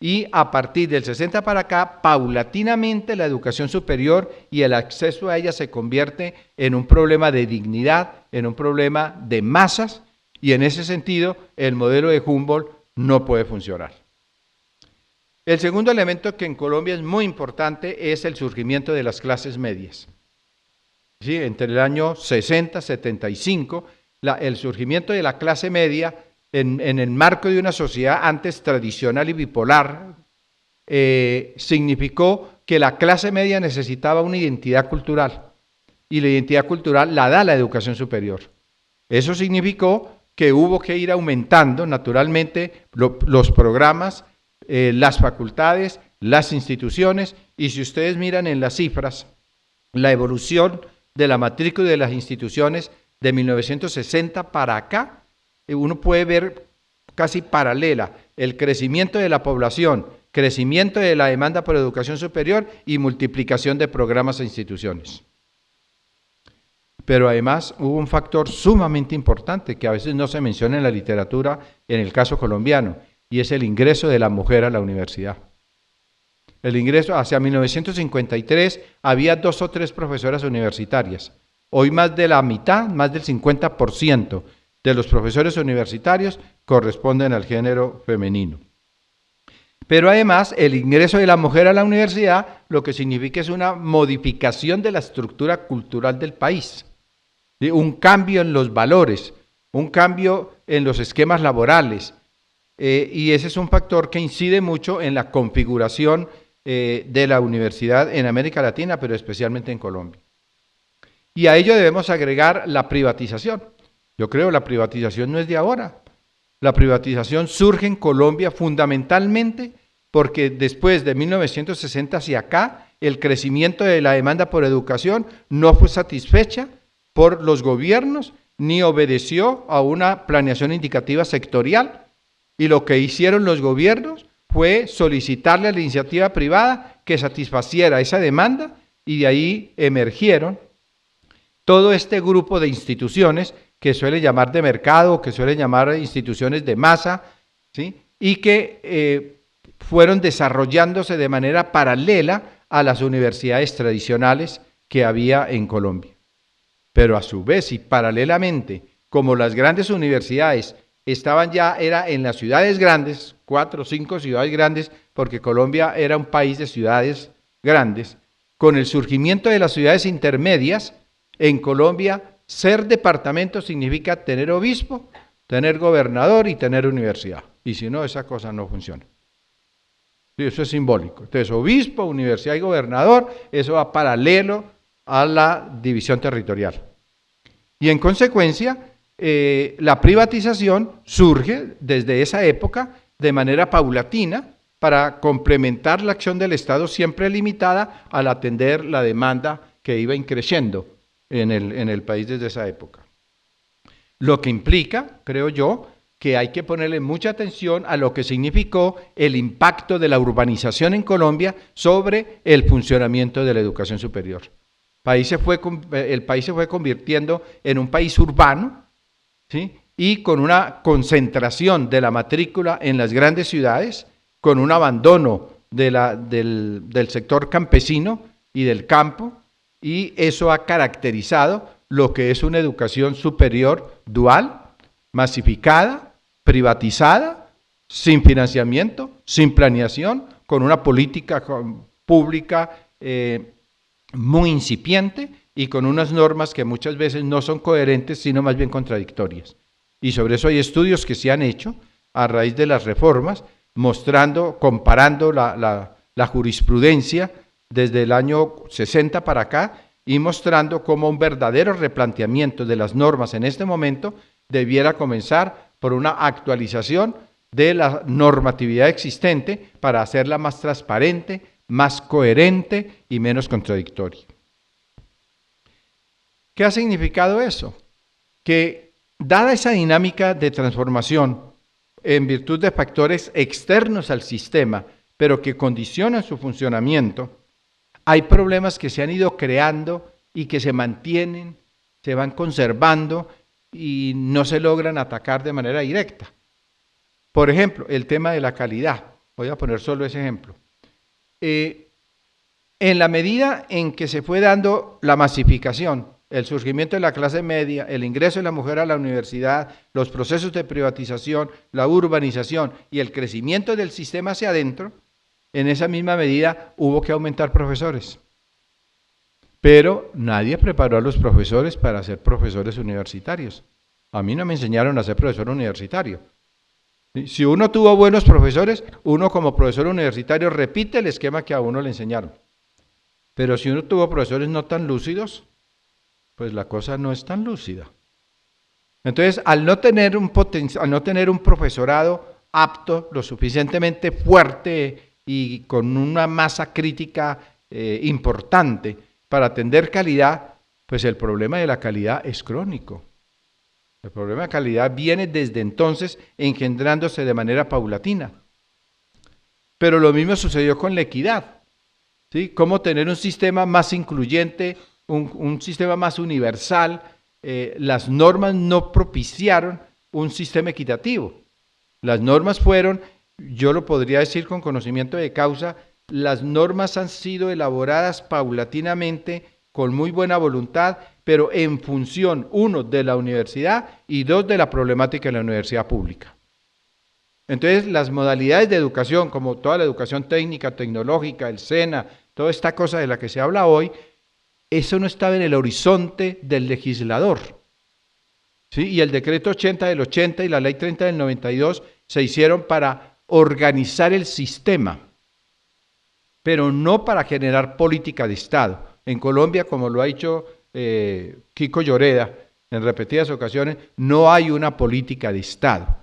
y a partir del 60 para acá, paulatinamente la educación superior y el acceso a ella se convierte en un problema de dignidad, en un problema de masas, y en ese sentido el modelo de Humboldt no puede funcionar. El segundo elemento que en Colombia es muy importante es el surgimiento de las clases medias. ¿Sí? Entre el año 60, 75, el surgimiento de la clase media en el marco de una sociedad antes tradicional y bipolar significó que la clase media necesitaba una identidad cultural y la identidad cultural la da la educación superior. Eso significó que hubo que ir aumentando naturalmente los programas, las facultades, las instituciones, y si ustedes miran en las cifras, la evolución de la matrícula de las instituciones de 1960 para acá, uno puede ver casi paralela el crecimiento de la población, crecimiento de la demanda por educación superior y multiplicación de programas e instituciones. Pero además hubo un factor sumamente importante que a veces no se menciona en la literatura en el caso colombiano, y es el ingreso de la mujer a la universidad. El ingreso hacia 1953 había 2 o 3 profesoras universitarias. Hoy más de la mitad, más del 50% de los profesores universitarios corresponden al género femenino. Pero además el ingreso de la mujer a la universidad lo que significa es una modificación de la estructura cultural del país, un cambio en los valores, un cambio en los esquemas laborales, y ese es un factor que incide mucho en la configuración de la universidad en América Latina, pero especialmente en Colombia. Y a ello debemos agregar la privatización. Yo creo que la privatización no es de ahora. La privatización surge en Colombia fundamentalmente porque después de 1960 hacia acá, el crecimiento de la demanda por educación no fue satisfecha por los gobiernos ni obedeció a una planeación indicativa sectorial, y lo que hicieron los gobiernos fue solicitarle a la iniciativa privada que satisfaciera esa demanda, y de ahí emergieron todo este grupo de instituciones que suele llamar de mercado, que suele llamar instituciones de masa, ¿sí? Y que fueron desarrollándose de manera paralela a las universidades tradicionales que había en Colombia. Pero a su vez y paralelamente, como las grandes universidades estaban ya, era en las ciudades grandes, 4 o 5 ciudades grandes, porque Colombia era un país de ciudades grandes, con el surgimiento de las ciudades intermedias, en Colombia ser departamento significa tener obispo, tener gobernador y tener universidad. Y si no, esa cosa no funciona. Eso es simbólico. Entonces, obispo, universidad y gobernador, eso va paralelo a la división territorial. Y en consecuencia, la privatización surge desde esa época de manera paulatina para complementar la acción del Estado siempre limitada al atender la demanda que iba increciendo en el país desde esa época. Lo que implica, creo yo, que hay que ponerle mucha atención a lo que significó el impacto de la urbanización en Colombia sobre el funcionamiento de la educación superior. El país se fue convirtiendo en un país urbano, ¿sí? Y con una concentración de la matrícula en las grandes ciudades, con un abandono del sector campesino y del campo, y eso ha caracterizado lo que es una educación superior dual, masificada, privatizada, sin financiamiento, sin planeación, con una política pública muy incipiente y con unas normas que muchas veces no son coherentes, sino más bien contradictorias. Y sobre eso hay estudios que se han hecho a raíz de las reformas, mostrando, comparando la jurisprudencia desde el año 60 para acá y mostrando cómo un verdadero replanteamiento de las normas en este momento debiera comenzar por una actualización de la normatividad existente para hacerla más transparente, más coherente y menos contradictoria. ¿Qué ha significado eso? Que dada esa dinámica de transformación en virtud de factores externos al sistema, pero que condicionan su funcionamiento, hay problemas que se han ido creando y que se mantienen, se van conservando y no se logran atacar de manera directa. Por ejemplo, el tema de la calidad. Voy a poner solo ese ejemplo. En la medida en que se fue dando la masificación el surgimiento de la clase media, el ingreso de la mujer a la universidad, los procesos de privatización, la urbanización y el crecimiento del sistema hacia adentro, en esa misma medida hubo que aumentar profesores. Pero nadie preparó a los profesores para ser profesores universitarios. A mí no me enseñaron a ser profesor universitario. Si uno tuvo buenos profesores, uno como profesor universitario repite el esquema que a uno le enseñaron. Pero si uno tuvo profesores no tan lúcidos, pues la cosa no es tan lúcida. Entonces, al no tener un profesorado apto, lo suficientemente fuerte y con una masa crítica importante para atender calidad, pues el problema de la calidad es crónico. El problema de calidad viene desde entonces engendrándose de manera paulatina. Pero lo mismo sucedió con la equidad. ¿Sí? Cómo tener un sistema más incluyente, un sistema más universal. Las normas no propiciaron un sistema equitativo. Las normas fueron, yo lo podría decir con conocimiento de causa, las normas han sido elaboradas paulatinamente, con muy buena voluntad, pero en función, uno, de la universidad y dos, de la problemática de la universidad pública. Entonces, las modalidades de educación, como toda la educación técnica, tecnológica, el SENA, toda esta cosa de la que se habla hoy, eso no estaba en el horizonte del legislador. ¿Sí? Y el decreto 80 del 80 y la ley 30 del 92 se hicieron para organizar el sistema, pero no para generar política de Estado. En Colombia, como lo ha dicho Kiko Lloreda en repetidas ocasiones, no hay una política de Estado.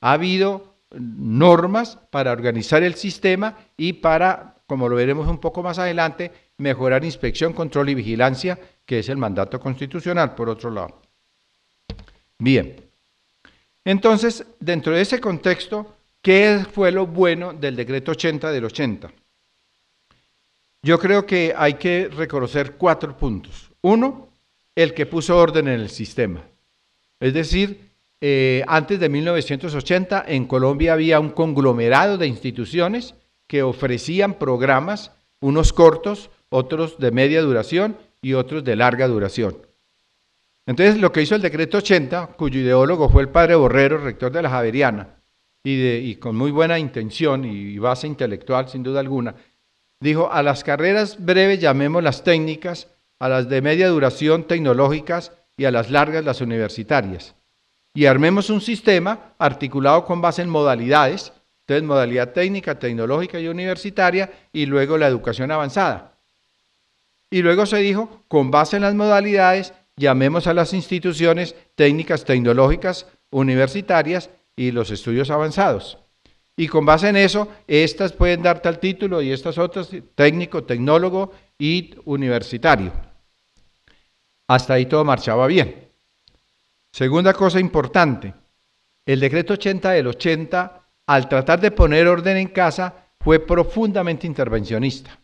Ha habido normas para organizar el sistema y para, como lo veremos un poco más adelante, mejorar inspección, control y vigilancia, que es el mandato constitucional, por otro lado. Bien, entonces, dentro de ese contexto, ¿qué fue lo bueno del decreto 80 del 80? Yo creo que hay que reconocer 4 puntos. 1, el que puso orden en el sistema. Es decir, antes de 1980 en Colombia había un conglomerado de instituciones que ofrecían programas, unos cortos, otros de media duración y otros de larga duración. Entonces, lo que hizo el decreto 80, cuyo ideólogo fue el padre Borrero, rector de la Javeriana, y con muy buena intención y base intelectual, sin duda alguna, dijo, a las carreras breves llamémoslas técnicas, a las de media duración tecnológicas y a las largas las universitarias. Y armemos un sistema articulado con base en modalidades, entonces modalidad técnica, tecnológica y universitaria, y luego la educación avanzada. Y luego se dijo, con base en las modalidades, llamemos a las instituciones técnicas, tecnológicas, universitarias y los estudios avanzados. Y con base en eso, estas pueden dar tal título y estas otras, técnico, tecnólogo y universitario. Hasta ahí todo marchaba bien. Segunda cosa importante, el decreto 80 del 80, al tratar de poner orden en casa, fue profundamente intervencionista.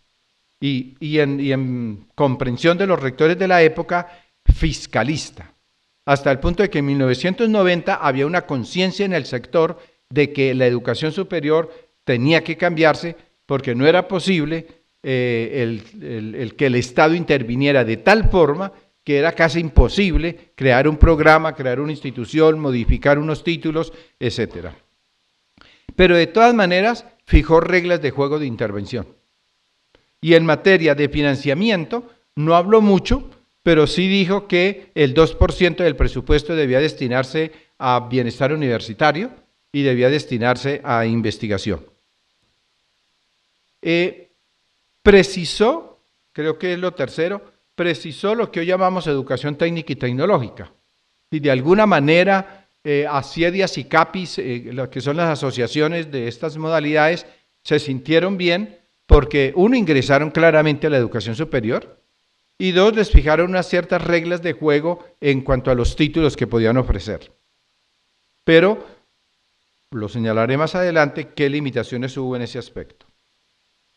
Y en comprensión de los rectores de la época, fiscalista. Hasta el punto de que en 1990 había una conciencia en el sector de que la educación superior tenía que cambiarse porque no era posible el que el Estado interviniera de tal forma que era casi imposible crear un programa, crear una institución, modificar unos títulos, etc. Pero de todas maneras fijó reglas de juego de intervención. Y en materia de financiamiento no habló mucho, pero sí dijo que el 2% del presupuesto debía destinarse a bienestar universitario y debía destinarse a investigación. Precisó, creo que es lo tercero, precisó lo que hoy llamamos educación técnica y tecnológica. Y de alguna manera, ASIEDIAS y CAPIS, lo que son las asociaciones de estas modalidades, se sintieron bien porque, 1, ingresaron claramente a la educación superior y 2, les fijaron unas ciertas reglas de juego en cuanto a los títulos que podían ofrecer. Pero lo señalaré más adelante qué limitaciones hubo en ese aspecto.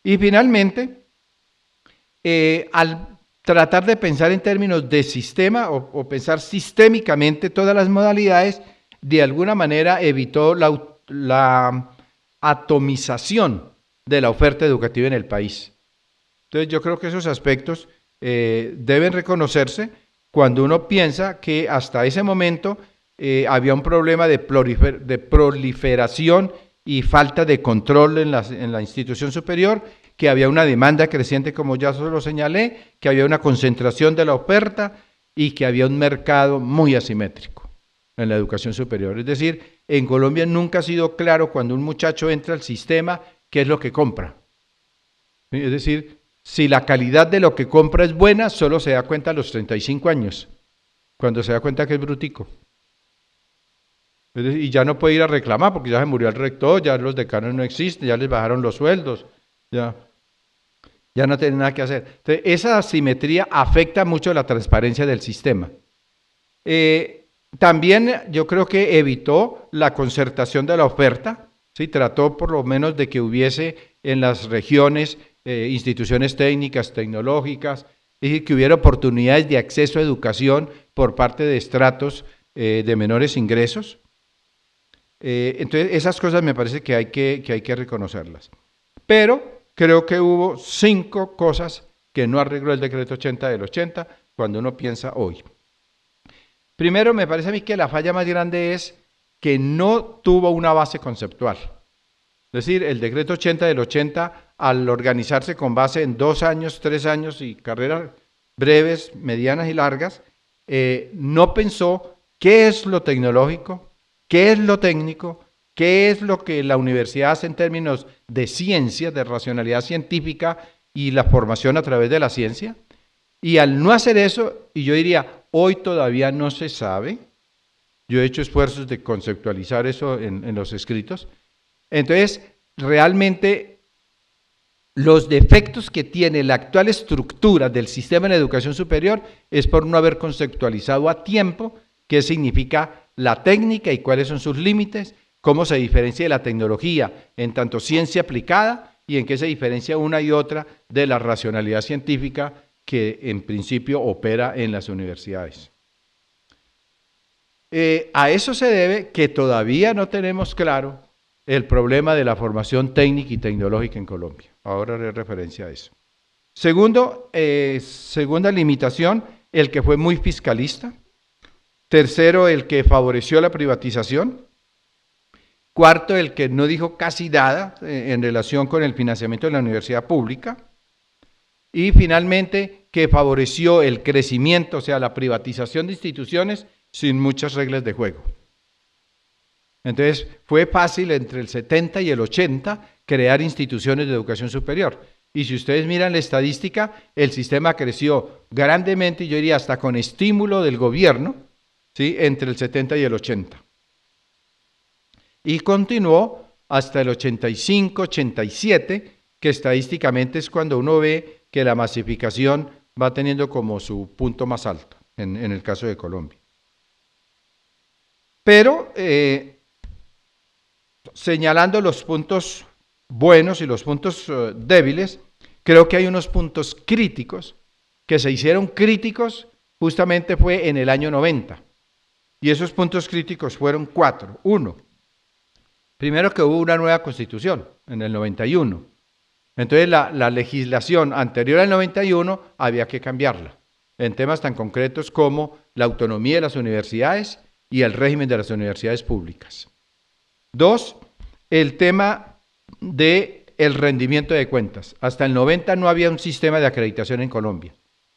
Y finalmente, al tratar de pensar en términos de sistema o pensar sistémicamente todas las modalidades, de alguna manera evitó la atomización de la oferta educativa en el país. Entonces yo creo que esos aspectos deben reconocerse cuando uno piensa que hasta ese momento había un problema de proliferación y falta de control en la institución superior, que había una demanda creciente, como ya se lo señalé, que había una concentración de la oferta y que había un mercado muy asimétrico en la educación superior. Es decir, en Colombia nunca ha sido claro cuando un muchacho entra al sistema qué es lo que compra. Es decir, si la calidad de lo que compra es buena, solo se da cuenta a los 35 años, cuando se da cuenta que es brutico. Y ya no puede ir a reclamar porque ya se murió el rector, ya los decanos no existen, ya les bajaron los sueldos, ya no tienen nada que hacer. Entonces, esa asimetría afecta mucho la transparencia del sistema. También yo creo que evitó la concertación de la oferta, ¿sí? Trató por lo menos de que hubiese en las regiones instituciones técnicas, tecnológicas, y que hubiera oportunidades de acceso a educación por parte de estratos de menores ingresos. Entonces, esas cosas me parece que hay que reconocerlas. Pero creo que hubo 5 cosas que no arregló el decreto 80 del 80 cuando uno piensa hoy. Primero, me parece a mí que la falla más grande es que no tuvo una base conceptual. Es decir, el decreto 80 del 80, al organizarse con base en 2 años, 3 años y carreras breves, medianas y largas, no pensó qué es lo tecnológico, qué es lo técnico, qué es lo que la universidad hace en términos de ciencia, de racionalidad científica y la formación a través de la ciencia. Y al no hacer eso, y yo diría, hoy todavía no se sabe, yo he hecho esfuerzos de conceptualizar eso en los escritos, entonces realmente los defectos que tiene la actual estructura del sistema de educación superior es por no haber conceptualizado a tiempo qué significa la técnica y cuáles son sus límites, cómo se diferencia de la tecnología en tanto ciencia aplicada y en qué se diferencia una y otra de la racionalidad científica que en principio opera en las universidades. A eso se debe que todavía no tenemos claro el problema de la formación técnica y tecnológica en Colombia. Ahora haré referencia a eso. Segunda limitación, el que fue muy fiscalista. Tercero, el que favoreció la privatización. Cuarto, el que no dijo casi nada en relación con el financiamiento de la universidad pública. Y finalmente, que favoreció el crecimiento, o sea, la privatización de instituciones sin muchas reglas de juego. Entonces, fue fácil entre el 70 y el 80 crear instituciones de educación superior. Y si ustedes miran la estadística, el sistema creció grandemente, yo diría hasta con estímulo del gobierno, ¿sí? Entre el 70 y el 80. Y continuó hasta el 85, 87, que estadísticamente es cuando uno ve que la masificación va teniendo como su punto más alto, en el caso de Colombia. Pero señalando los puntos buenos y los puntos débiles, creo que hay unos puntos críticos que se hicieron críticos justamente fue en el año 90. Y esos puntos críticos fueron 4. 1. Primero que hubo una nueva constitución en el 91. Entonces la legislación anterior al 91 había que cambiarla en temas tan concretos como la autonomía de las universidades y el régimen de las universidades públicas. 2, el tema del rendimiento de cuentas. Hasta el 90 no había un sistema de acreditación en Colombia.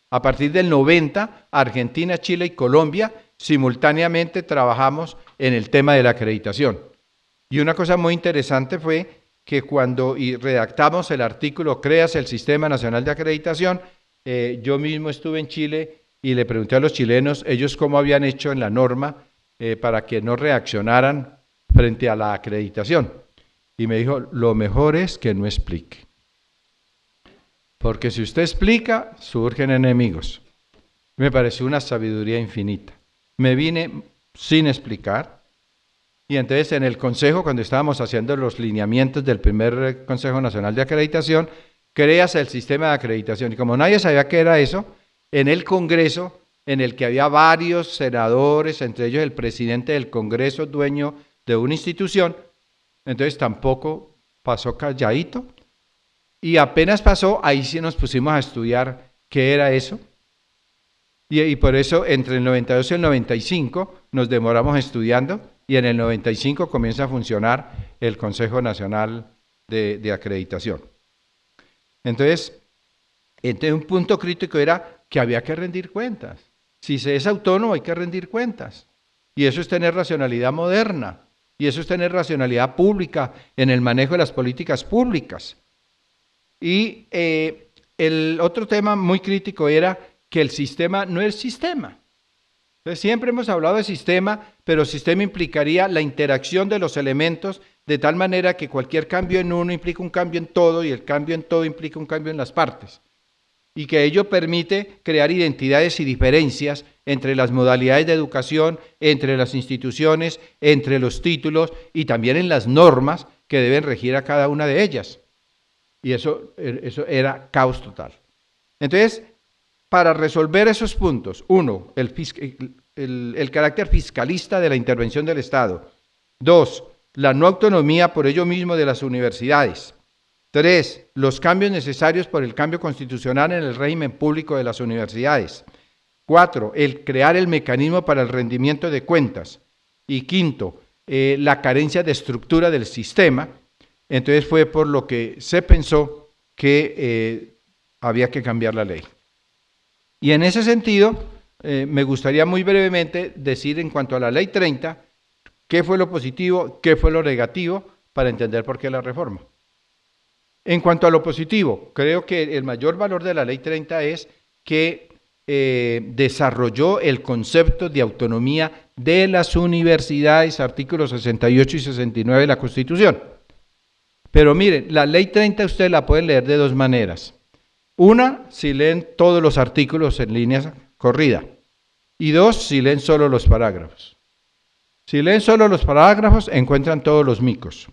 A partir del 90, Argentina, Chile y Colombia simultáneamente trabajamos en el tema de la acreditación. Y una cosa muy interesante fue que cuando redactamos el artículo Créase el Sistema Nacional de Acreditación, yo mismo estuve en Chile y le pregunté a los chilenos ellos cómo habían hecho en la norma para que no reaccionaran frente a la acreditación. Y me dijo, lo mejor es que no explique. Porque si usted explica, surgen enemigos. Me pareció una sabiduría infinita. Me vine sin explicar. Y entonces en el Consejo, cuando estábamos haciendo los lineamientos del primer Consejo Nacional de Acreditación, créase el sistema de acreditación. Y como nadie sabía qué era eso, en el Congreso, en el que había varios senadores, entre ellos el presidente del Congreso, dueño de una institución, entonces tampoco pasó calladito. Y apenas pasó, ahí sí nos pusimos a estudiar qué era eso. Y por eso entre el 92 y el 95 nos demoramos estudiando y en el 95 comienza a funcionar el Consejo Nacional de Acreditación. Entonces, un punto crítico era que había que rendir cuentas. Si se es autónomo hay que rendir cuentas. Y eso es tener racionalidad moderna. Y eso es tener racionalidad pública en el manejo de las políticas públicas. Y el otro tema muy crítico era que el sistema no es sistema. Entonces, siempre hemos hablado de sistema, pero sistema implicaría la interacción de los elementos de tal manera que cualquier cambio en uno implica un cambio en todo y el cambio en todo implica un cambio en las partes. Y que ello permite crear identidades y diferencias entre las modalidades de educación, entre las instituciones, entre los títulos y también en las normas que deben regir a cada una de ellas. Y eso era caos total. Entonces, para resolver esos puntos, uno, el carácter fiscalista de la intervención del Estado. Dos, la no autonomía por ello mismo de las universidades. 3. Los cambios necesarios por el cambio constitucional en el régimen público de las universidades. 4. El crear el mecanismo para el rendimiento de cuentas. Y quinto, la carencia de estructura del sistema. Entonces fue por lo que se pensó que había que cambiar la ley. Y en ese sentido, me gustaría muy brevemente decir en cuanto a la Ley 30, qué fue lo positivo, qué fue lo negativo, para entender por qué la reforma. En cuanto a lo positivo, creo que el mayor valor de la Ley 30 es que desarrolló el concepto de autonomía de las universidades, artículos 68 y 69 de la Constitución. Pero miren, la Ley 30 ustedes la pueden leer de dos maneras. Una, si leen todos los artículos en línea corrida. Y dos, si leen solo los parágrafos. Si leen solo los parágrafos, encuentran todos los micos.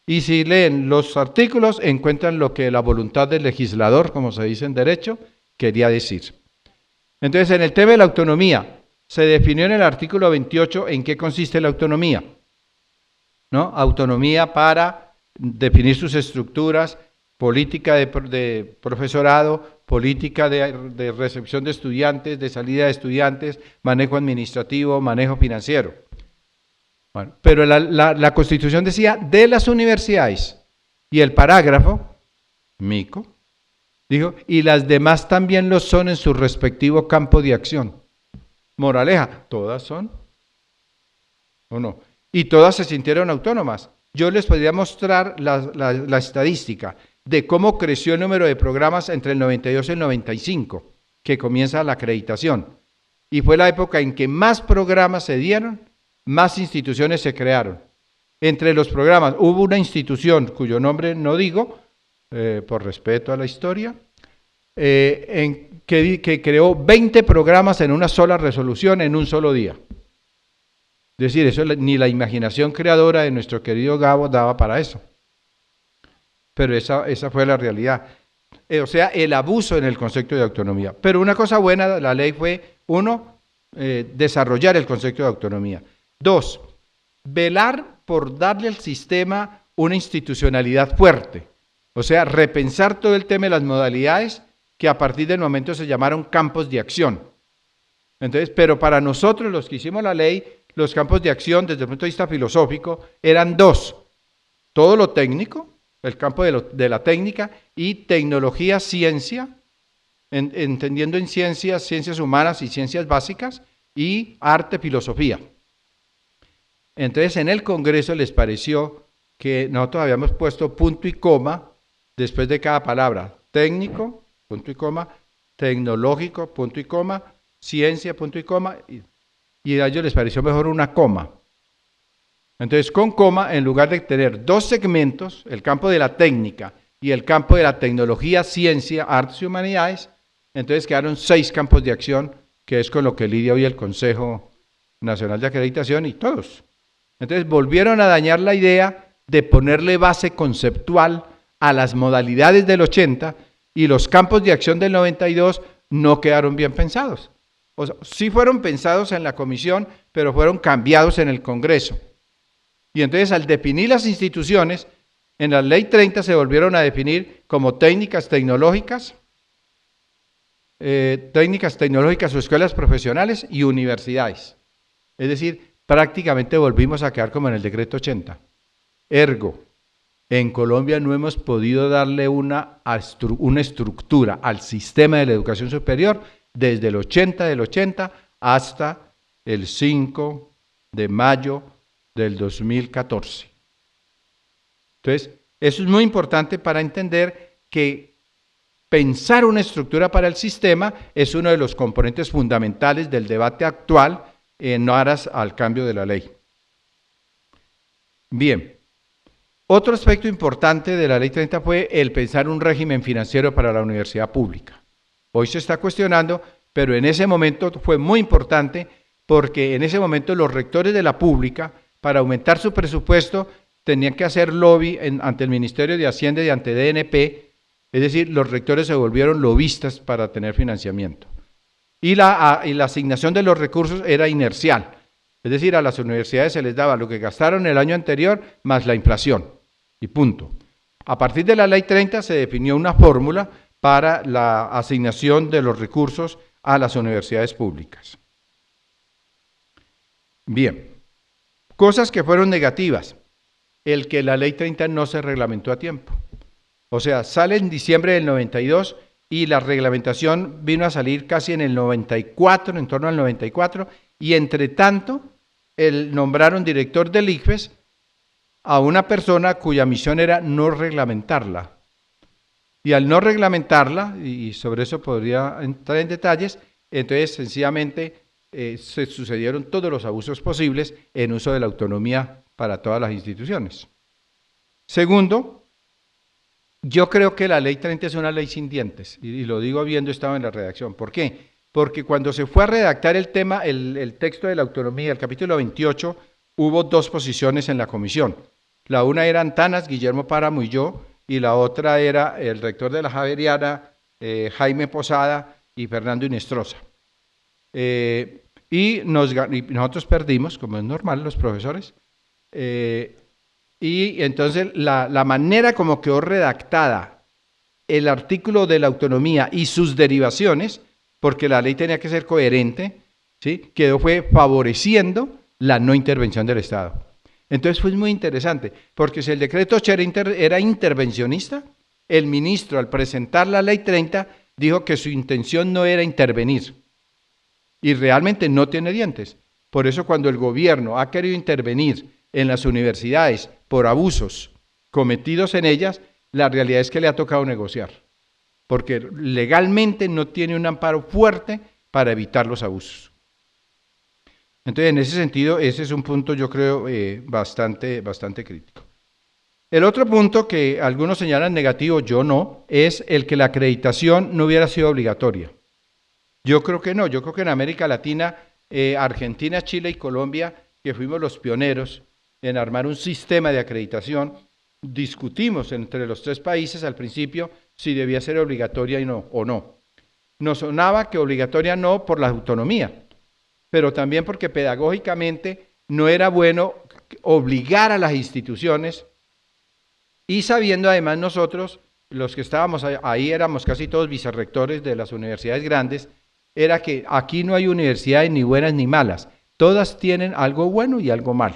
Y si leen los artículos, encuentran lo que la voluntad del legislador, como se dice en derecho, quería decir. Entonces, en el tema de la autonomía, se definió en el artículo 28 en qué consiste la autonomía, ¿no? Autonomía para definir sus estructuras, política de profesorado, política de recepción de estudiantes, de salida de estudiantes, manejo administrativo, manejo financiero. Bueno, pero la Constitución decía de las universidades y el parágrafo, mico, dijo, y las demás también lo son en su respectivo campo de acción. Moraleja, ¿todas son? ¿O no? Y todas se sintieron autónomas. Yo les podría mostrar la estadística de cómo creció el número de programas entre el 92 y el 95, que comienza la acreditación. Y fue la época en que más programas se dieron, más instituciones se crearon. Entre los programas hubo una institución cuyo nombre no digo, por respeto a la historia, que creó 20 programas en una sola resolución en un solo día. Es decir, eso ni la imaginación creadora de nuestro querido Gabo daba para eso. Pero esa fue la realidad. O sea, el abuso en el concepto de autonomía. Pero una cosa buena de la ley fue, uno, desarrollar el concepto de autonomía. 2, velar por darle al sistema una institucionalidad fuerte, o sea, repensar todo el tema de las modalidades que a partir del momento se llamaron campos de acción. Entonces, pero para nosotros, los que hicimos la ley, los campos de acción desde el punto de vista filosófico eran dos: todo lo técnico, el campo de la técnica, y tecnología, ciencia, entendiendo en ciencias, ciencias humanas y ciencias básicas, y arte, filosofía. Entonces, en el Congreso les pareció que nosotros habíamos puesto punto y coma después de cada palabra: técnico, punto y coma, tecnológico, punto y coma, ciencia, punto y coma, y a ellos les pareció mejor una coma. Entonces, con coma, en lugar de tener dos segmentos, el campo de la técnica y el campo de la tecnología, ciencia, artes y humanidades, entonces quedaron 6 campos de acción, que es con lo que lidia hoy el Consejo Nacional de Acreditación y todos. Entonces volvieron a dañar la idea de ponerle base conceptual a las modalidades del 80 y los campos de acción del 92 no quedaron bien pensados. O sea, sí fueron pensados en la comisión, pero fueron cambiados en el Congreso. Y entonces al definir las instituciones, en la Ley 30 se volvieron a definir como técnicas tecnológicas, técnicas tecnológicas o escuelas profesionales y universidades. Es decir, prácticamente volvimos a quedar como en el decreto 80. Ergo, en Colombia no hemos podido darle una estructura al sistema de la educación superior desde el 80 del 80 hasta el 5 de mayo del 2014. Entonces, eso es muy importante para entender que pensar una estructura para el sistema es uno de los componentes fundamentales del debate actual en aras al cambio de la ley. Bien, otro aspecto importante de la Ley 30 fue el pensar un régimen financiero para la universidad pública. Hoy se está cuestionando, pero en ese momento fue muy importante porque en ese momento los rectores de la pública, para aumentar su presupuesto, tenían que hacer lobby ante el Ministerio de Hacienda y ante DNP, es decir, los rectores se volvieron lobistas para tener financiamiento. Y la asignación de los recursos era inercial, es decir, a las universidades se les daba lo que gastaron el año anterior más la inflación, y punto. A partir de la Ley 30 se definió una fórmula para la asignación de los recursos a las universidades públicas. Bien, cosas que fueron negativas, el que la Ley 30 no se reglamentó a tiempo. O sea, sale en diciembre del 92 y la reglamentación vino a salir casi en el 94, en torno al 94, y entre tanto nombraron director del ICFES a una persona cuya misión era no reglamentarla. Y al no reglamentarla, y sobre eso podría entrar en detalles, entonces sencillamente se sucedieron todos los abusos posibles en uso de la autonomía para todas las instituciones. Segundo, yo creo que la Ley 30 es una ley sin dientes, y lo digo habiendo estado en la redacción. ¿Por qué? Porque cuando se fue a redactar el tema, el texto de la autonomía, el capítulo 28, hubo dos posiciones en la comisión. La una era Antanas, Guillermo Páramo y yo, y la otra era el rector de la Javeriana, Jaime Posada y Fernando Inestrosa. Y nosotros perdimos, como es normal, los profesores, y entonces la manera como quedó redactada el artículo de la autonomía y sus derivaciones, porque la ley tenía que ser coherente, ¿sí? Fue favoreciendo la no intervención del Estado. Entonces fue muy interesante, porque si el decreto 8 era intervencionista, el ministro al presentar la Ley 30 dijo que su intención no era intervenir, y realmente no tiene dientes. Por eso cuando el gobierno ha querido intervenir en las universidades por abusos cometidos en ellas, la realidad es que le ha tocado negociar, porque legalmente no tiene un amparo fuerte para evitar los abusos. Entonces, en ese sentido, ese es un punto, yo creo, bastante crítico. El otro punto que algunos señalan negativo, yo no, es el que la acreditación no hubiera sido obligatoria. Yo creo que no, yo creo que en América Latina, Argentina, Chile y Colombia, que fuimos los pioneros en armar un sistema de acreditación, discutimos entre los tres países al principio si debía ser obligatoria o no. Nos sonaba que obligatoria no por la autonomía, pero también porque pedagógicamente no era bueno obligar a las instituciones, y sabiendo además nosotros, los que estábamos ahí éramos casi todos vicerrectores de las universidades grandes, era que aquí no hay universidades ni buenas ni malas, todas tienen algo bueno y algo malo.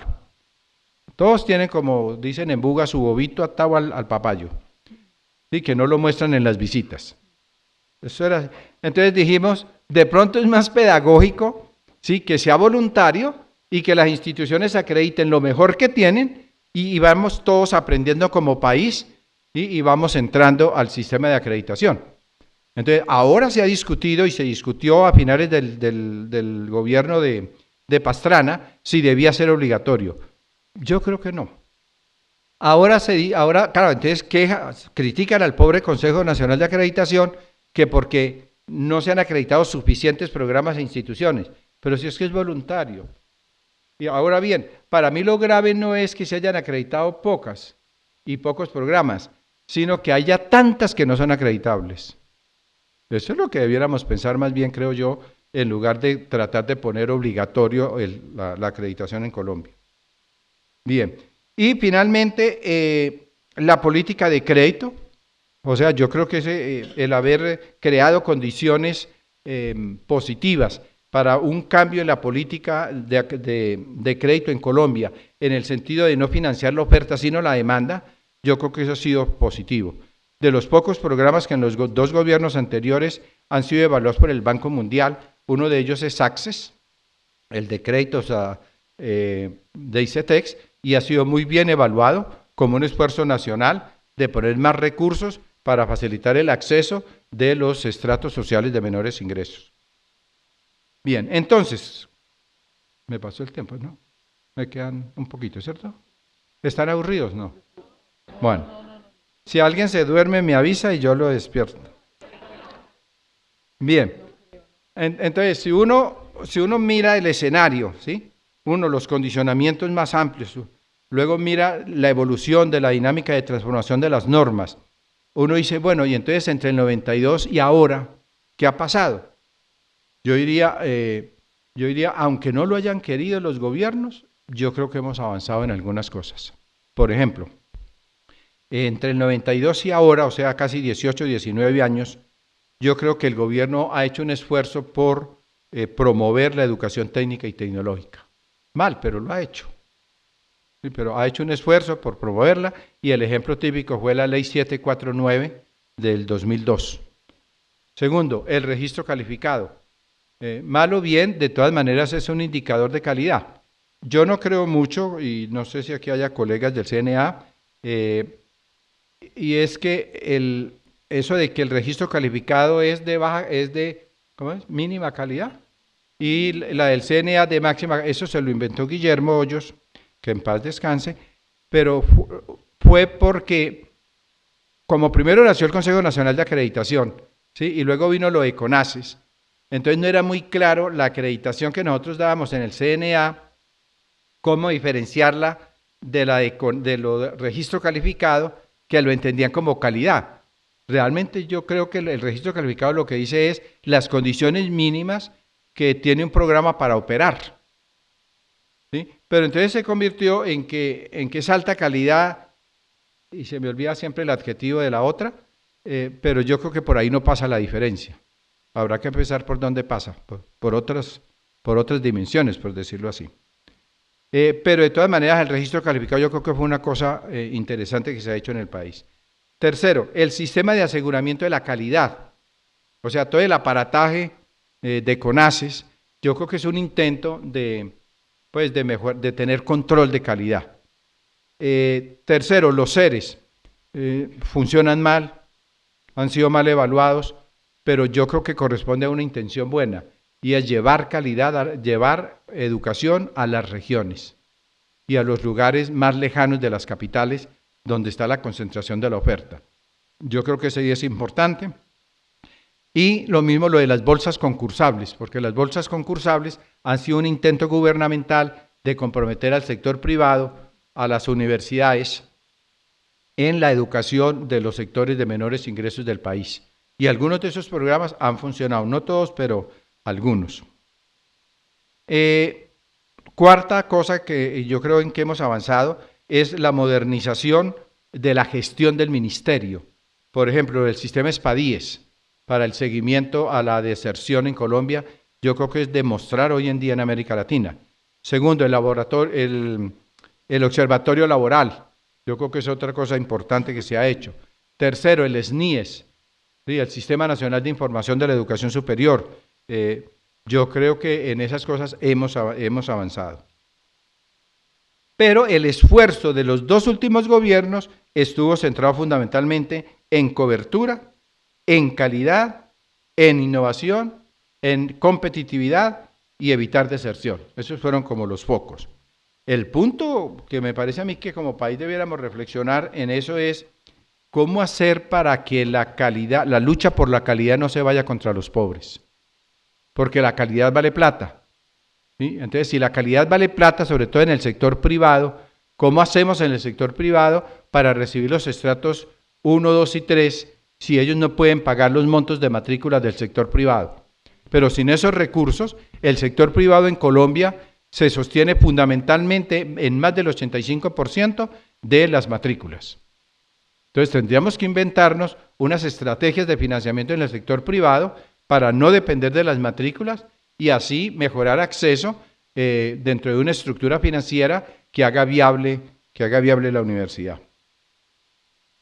Todos tienen, como dicen en Buga, su bobito atado al papayo, ¿sí? Que no lo muestran en las visitas. Eso era. Entonces dijimos, de pronto es más pedagógico, ¿sí? Que sea voluntario y que las instituciones acrediten lo mejor que tienen y vamos todos aprendiendo como país, ¿sí? Y vamos entrando al sistema de acreditación. Entonces, ahora se ha discutido y se discutió a finales del gobierno de Pastrana si debía ser obligatorio. Yo creo que no. Ahora, claro, entonces critican al pobre Consejo Nacional de Acreditación que porque no se han acreditado suficientes programas e instituciones, pero si es que es voluntario. Y ahora bien, para mí lo grave no es que se hayan acreditado pocos programas, sino que haya tantas que no son acreditables. Eso es lo que debiéramos pensar más bien, creo yo, en lugar de tratar de poner obligatorio la acreditación en Colombia. Bien, y finalmente la política de crédito, o sea, yo creo que el haber creado condiciones positivas para un cambio en la política de crédito en Colombia, en el sentido de no financiar la oferta sino la demanda, yo creo que eso ha sido positivo. De los pocos programas que en los dos gobiernos anteriores han sido evaluados por el Banco Mundial, uno de ellos es Access, el de créditos de ICETEX, y ha sido muy bien evaluado como un esfuerzo nacional de poner más recursos para facilitar el acceso de los estratos sociales de menores ingresos. Bien, entonces, me pasó el tiempo, ¿no? Me quedan un poquito, ¿cierto? ¿Están aburridos? No. Bueno, si alguien se duerme me avisa y yo lo despierto. Bien, entonces si uno mira el escenario, ¿sí? Los condicionamientos más amplios, luego mira la evolución de la dinámica de transformación de las normas, uno dice, bueno, y entonces entre el 92 y ahora, ¿qué ha pasado? Yo diría, aunque no lo hayan querido los gobiernos, yo creo que hemos avanzado en algunas cosas. Por ejemplo, entre el 92 y ahora, o sea, casi 18, 19 años, yo creo que el gobierno ha hecho un esfuerzo por promover la educación técnica y tecnológica. Mal, pero lo ha hecho. Sí, pero ha hecho un esfuerzo por promoverla y el ejemplo típico fue la Ley 749 del 2002. Segundo, el registro calificado. Mal o bien, de todas maneras es un indicador de calidad. Yo no creo mucho, y no sé si aquí haya colegas del CNA, y es que eso de que el registro calificado es de ¿cómo es? Mínima calidad, y la del CNA de máxima, eso se lo inventó Guillermo Hoyos, que en paz descanse, pero fue porque, como primero nació el Consejo Nacional de Acreditación, ¿sí? Y luego vino lo de CONACES, entonces no era muy claro la acreditación que nosotros dábamos en el CNA, cómo diferenciarla de lo de registro calificado, que lo entendían como calidad. Realmente yo creo que el registro calificado lo que dice es las condiciones mínimas que tiene un programa para operar, ¿sí? Pero entonces se convirtió en que es alta calidad, y se me olvida siempre el adjetivo de la otra, pero yo creo que por ahí no pasa la diferencia. Habrá que empezar por dónde pasa, por otras dimensiones, por decirlo así. Pero de todas maneras el registro calificado yo creo que fue una cosa interesante que se ha hecho en el país. Tercero, el sistema de aseguramiento de la calidad, o sea, todo el aparataje de CONACES, yo creo que es un intento de tener control de calidad. Tercero, los seres funcionan mal, han sido mal evaluados, pero yo creo que corresponde a una intención buena, y es llevar calidad, llevar educación a las regiones y a los lugares más lejanos de las capitales donde está la concentración de la oferta. Yo creo que ese es importante. Y lo mismo lo de las bolsas concursables, porque las bolsas concursables han sido un intento gubernamental de comprometer al sector privado, a las universidades, en la educación de los sectores de menores ingresos del país. Y algunos de esos programas han funcionado, no todos, pero algunos. Cuarta cosa que yo creo en que hemos avanzado es la modernización de la gestión del ministerio. Por ejemplo, el sistema SPADIES para el seguimiento a la deserción en Colombia, yo creo que es demostrar hoy en día en América Latina. Segundo, el observatorio laboral, yo creo que es otra cosa importante que se ha hecho. Tercero, el SNIES, ¿sí? El Sistema Nacional de Información de la Educación Superior. Yo creo que en esas cosas hemos avanzado. Pero el esfuerzo de los dos últimos gobiernos estuvo centrado fundamentalmente en cobertura, en calidad, en innovación, en competitividad y evitar deserción. Esos fueron como los focos. El punto que me parece a mí que como país debiéramos reflexionar en eso es cómo hacer para que la lucha por la calidad no se vaya contra los pobres. Porque la calidad vale plata, ¿sí? Entonces, si la calidad vale plata, sobre todo en el sector privado, ¿cómo hacemos en el sector privado para recibir los estratos 1, 2 y 3 si ellos no pueden pagar los montos de matrículas del sector privado? Pero sin esos recursos, el sector privado en Colombia se sostiene fundamentalmente en más del 85% de las matrículas. Entonces, tendríamos que inventarnos unas estrategias de financiamiento en el sector privado para no depender de las matrículas y así mejorar acceso dentro de una estructura financiera que haga viable la universidad.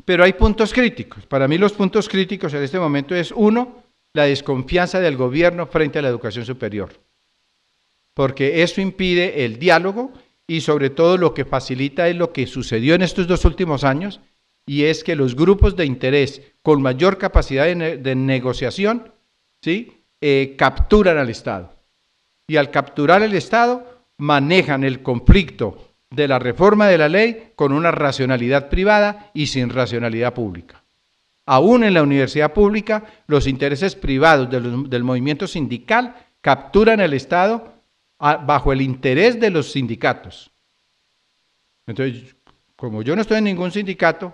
Pero hay puntos críticos. Para mí los puntos críticos en este momento es, uno, la desconfianza del gobierno frente a la educación superior, porque eso impide el diálogo y sobre todo lo que facilita es lo que sucedió en estos 2 últimos años, y es que los grupos de interés con mayor capacidad de negociación, ¿sí?, capturan al Estado. Y al capturar el Estado, manejan el conflicto de la reforma de la ley con una racionalidad privada y sin racionalidad pública. Aún en la universidad pública, los intereses privados del movimiento sindical capturan al Estado bajo el interés de los sindicatos. Entonces, como yo no estoy en ningún sindicato,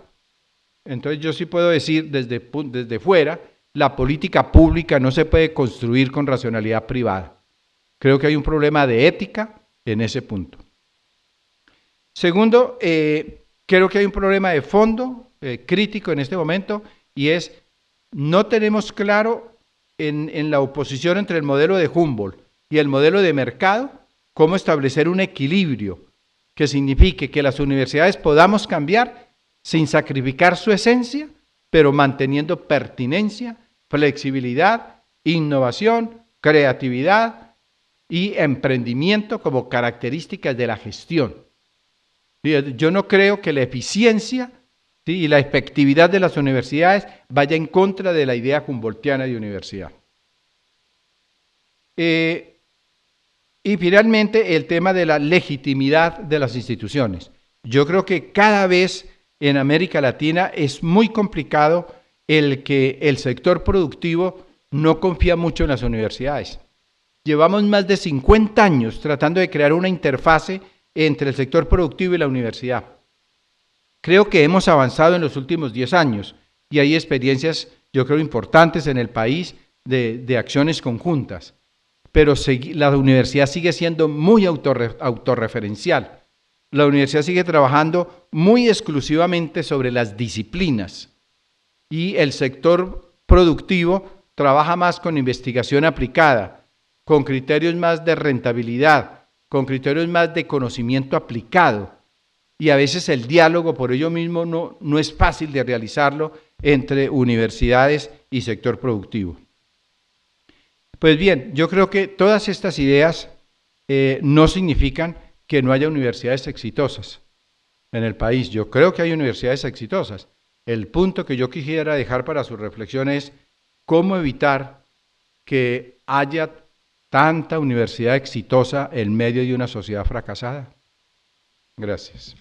entonces yo sí puedo decir desde fuera, la política pública no se puede construir con racionalidad privada. Creo que hay un problema de ética en ese punto. Segundo, creo que hay un problema de fondo crítico en este momento, y es, no tenemos claro en la oposición entre el modelo de Humboldt y el modelo de mercado, cómo establecer un equilibrio que signifique que las universidades podamos cambiar sin sacrificar su esencia, pero manteniendo pertinencia, flexibilidad, innovación, creatividad y emprendimiento como características de la gestión. Yo no creo que la eficiencia, ¿sí?, y la efectividad de las universidades vaya en contra de la idea humboldtiana de universidad. Y finalmente, el tema de la legitimidad de las instituciones. Yo creo que cada vez en América Latina es muy complicado el que el sector productivo no confía mucho en las universidades. Llevamos más de 50 años tratando de crear una interfase entre el sector productivo y la universidad. Creo que hemos avanzado en los últimos 10 años y hay experiencias, yo creo, importantes en el país de acciones conjuntas, pero la universidad sigue siendo muy autorreferencial. La universidad sigue trabajando muy exclusivamente sobre las disciplinas y el sector productivo trabaja más con investigación aplicada, con criterios más de rentabilidad, con criterios más de conocimiento aplicado, y a veces el diálogo por ello mismo no es fácil de realizarlo entre universidades y sector productivo. Pues bien, yo creo que todas estas ideas no significan que no haya universidades exitosas en el país. Yo creo que hay universidades exitosas. El punto que yo quisiera dejar para su reflexión es cómo evitar que haya tanta universidad exitosa en medio de una sociedad fracasada. Gracias.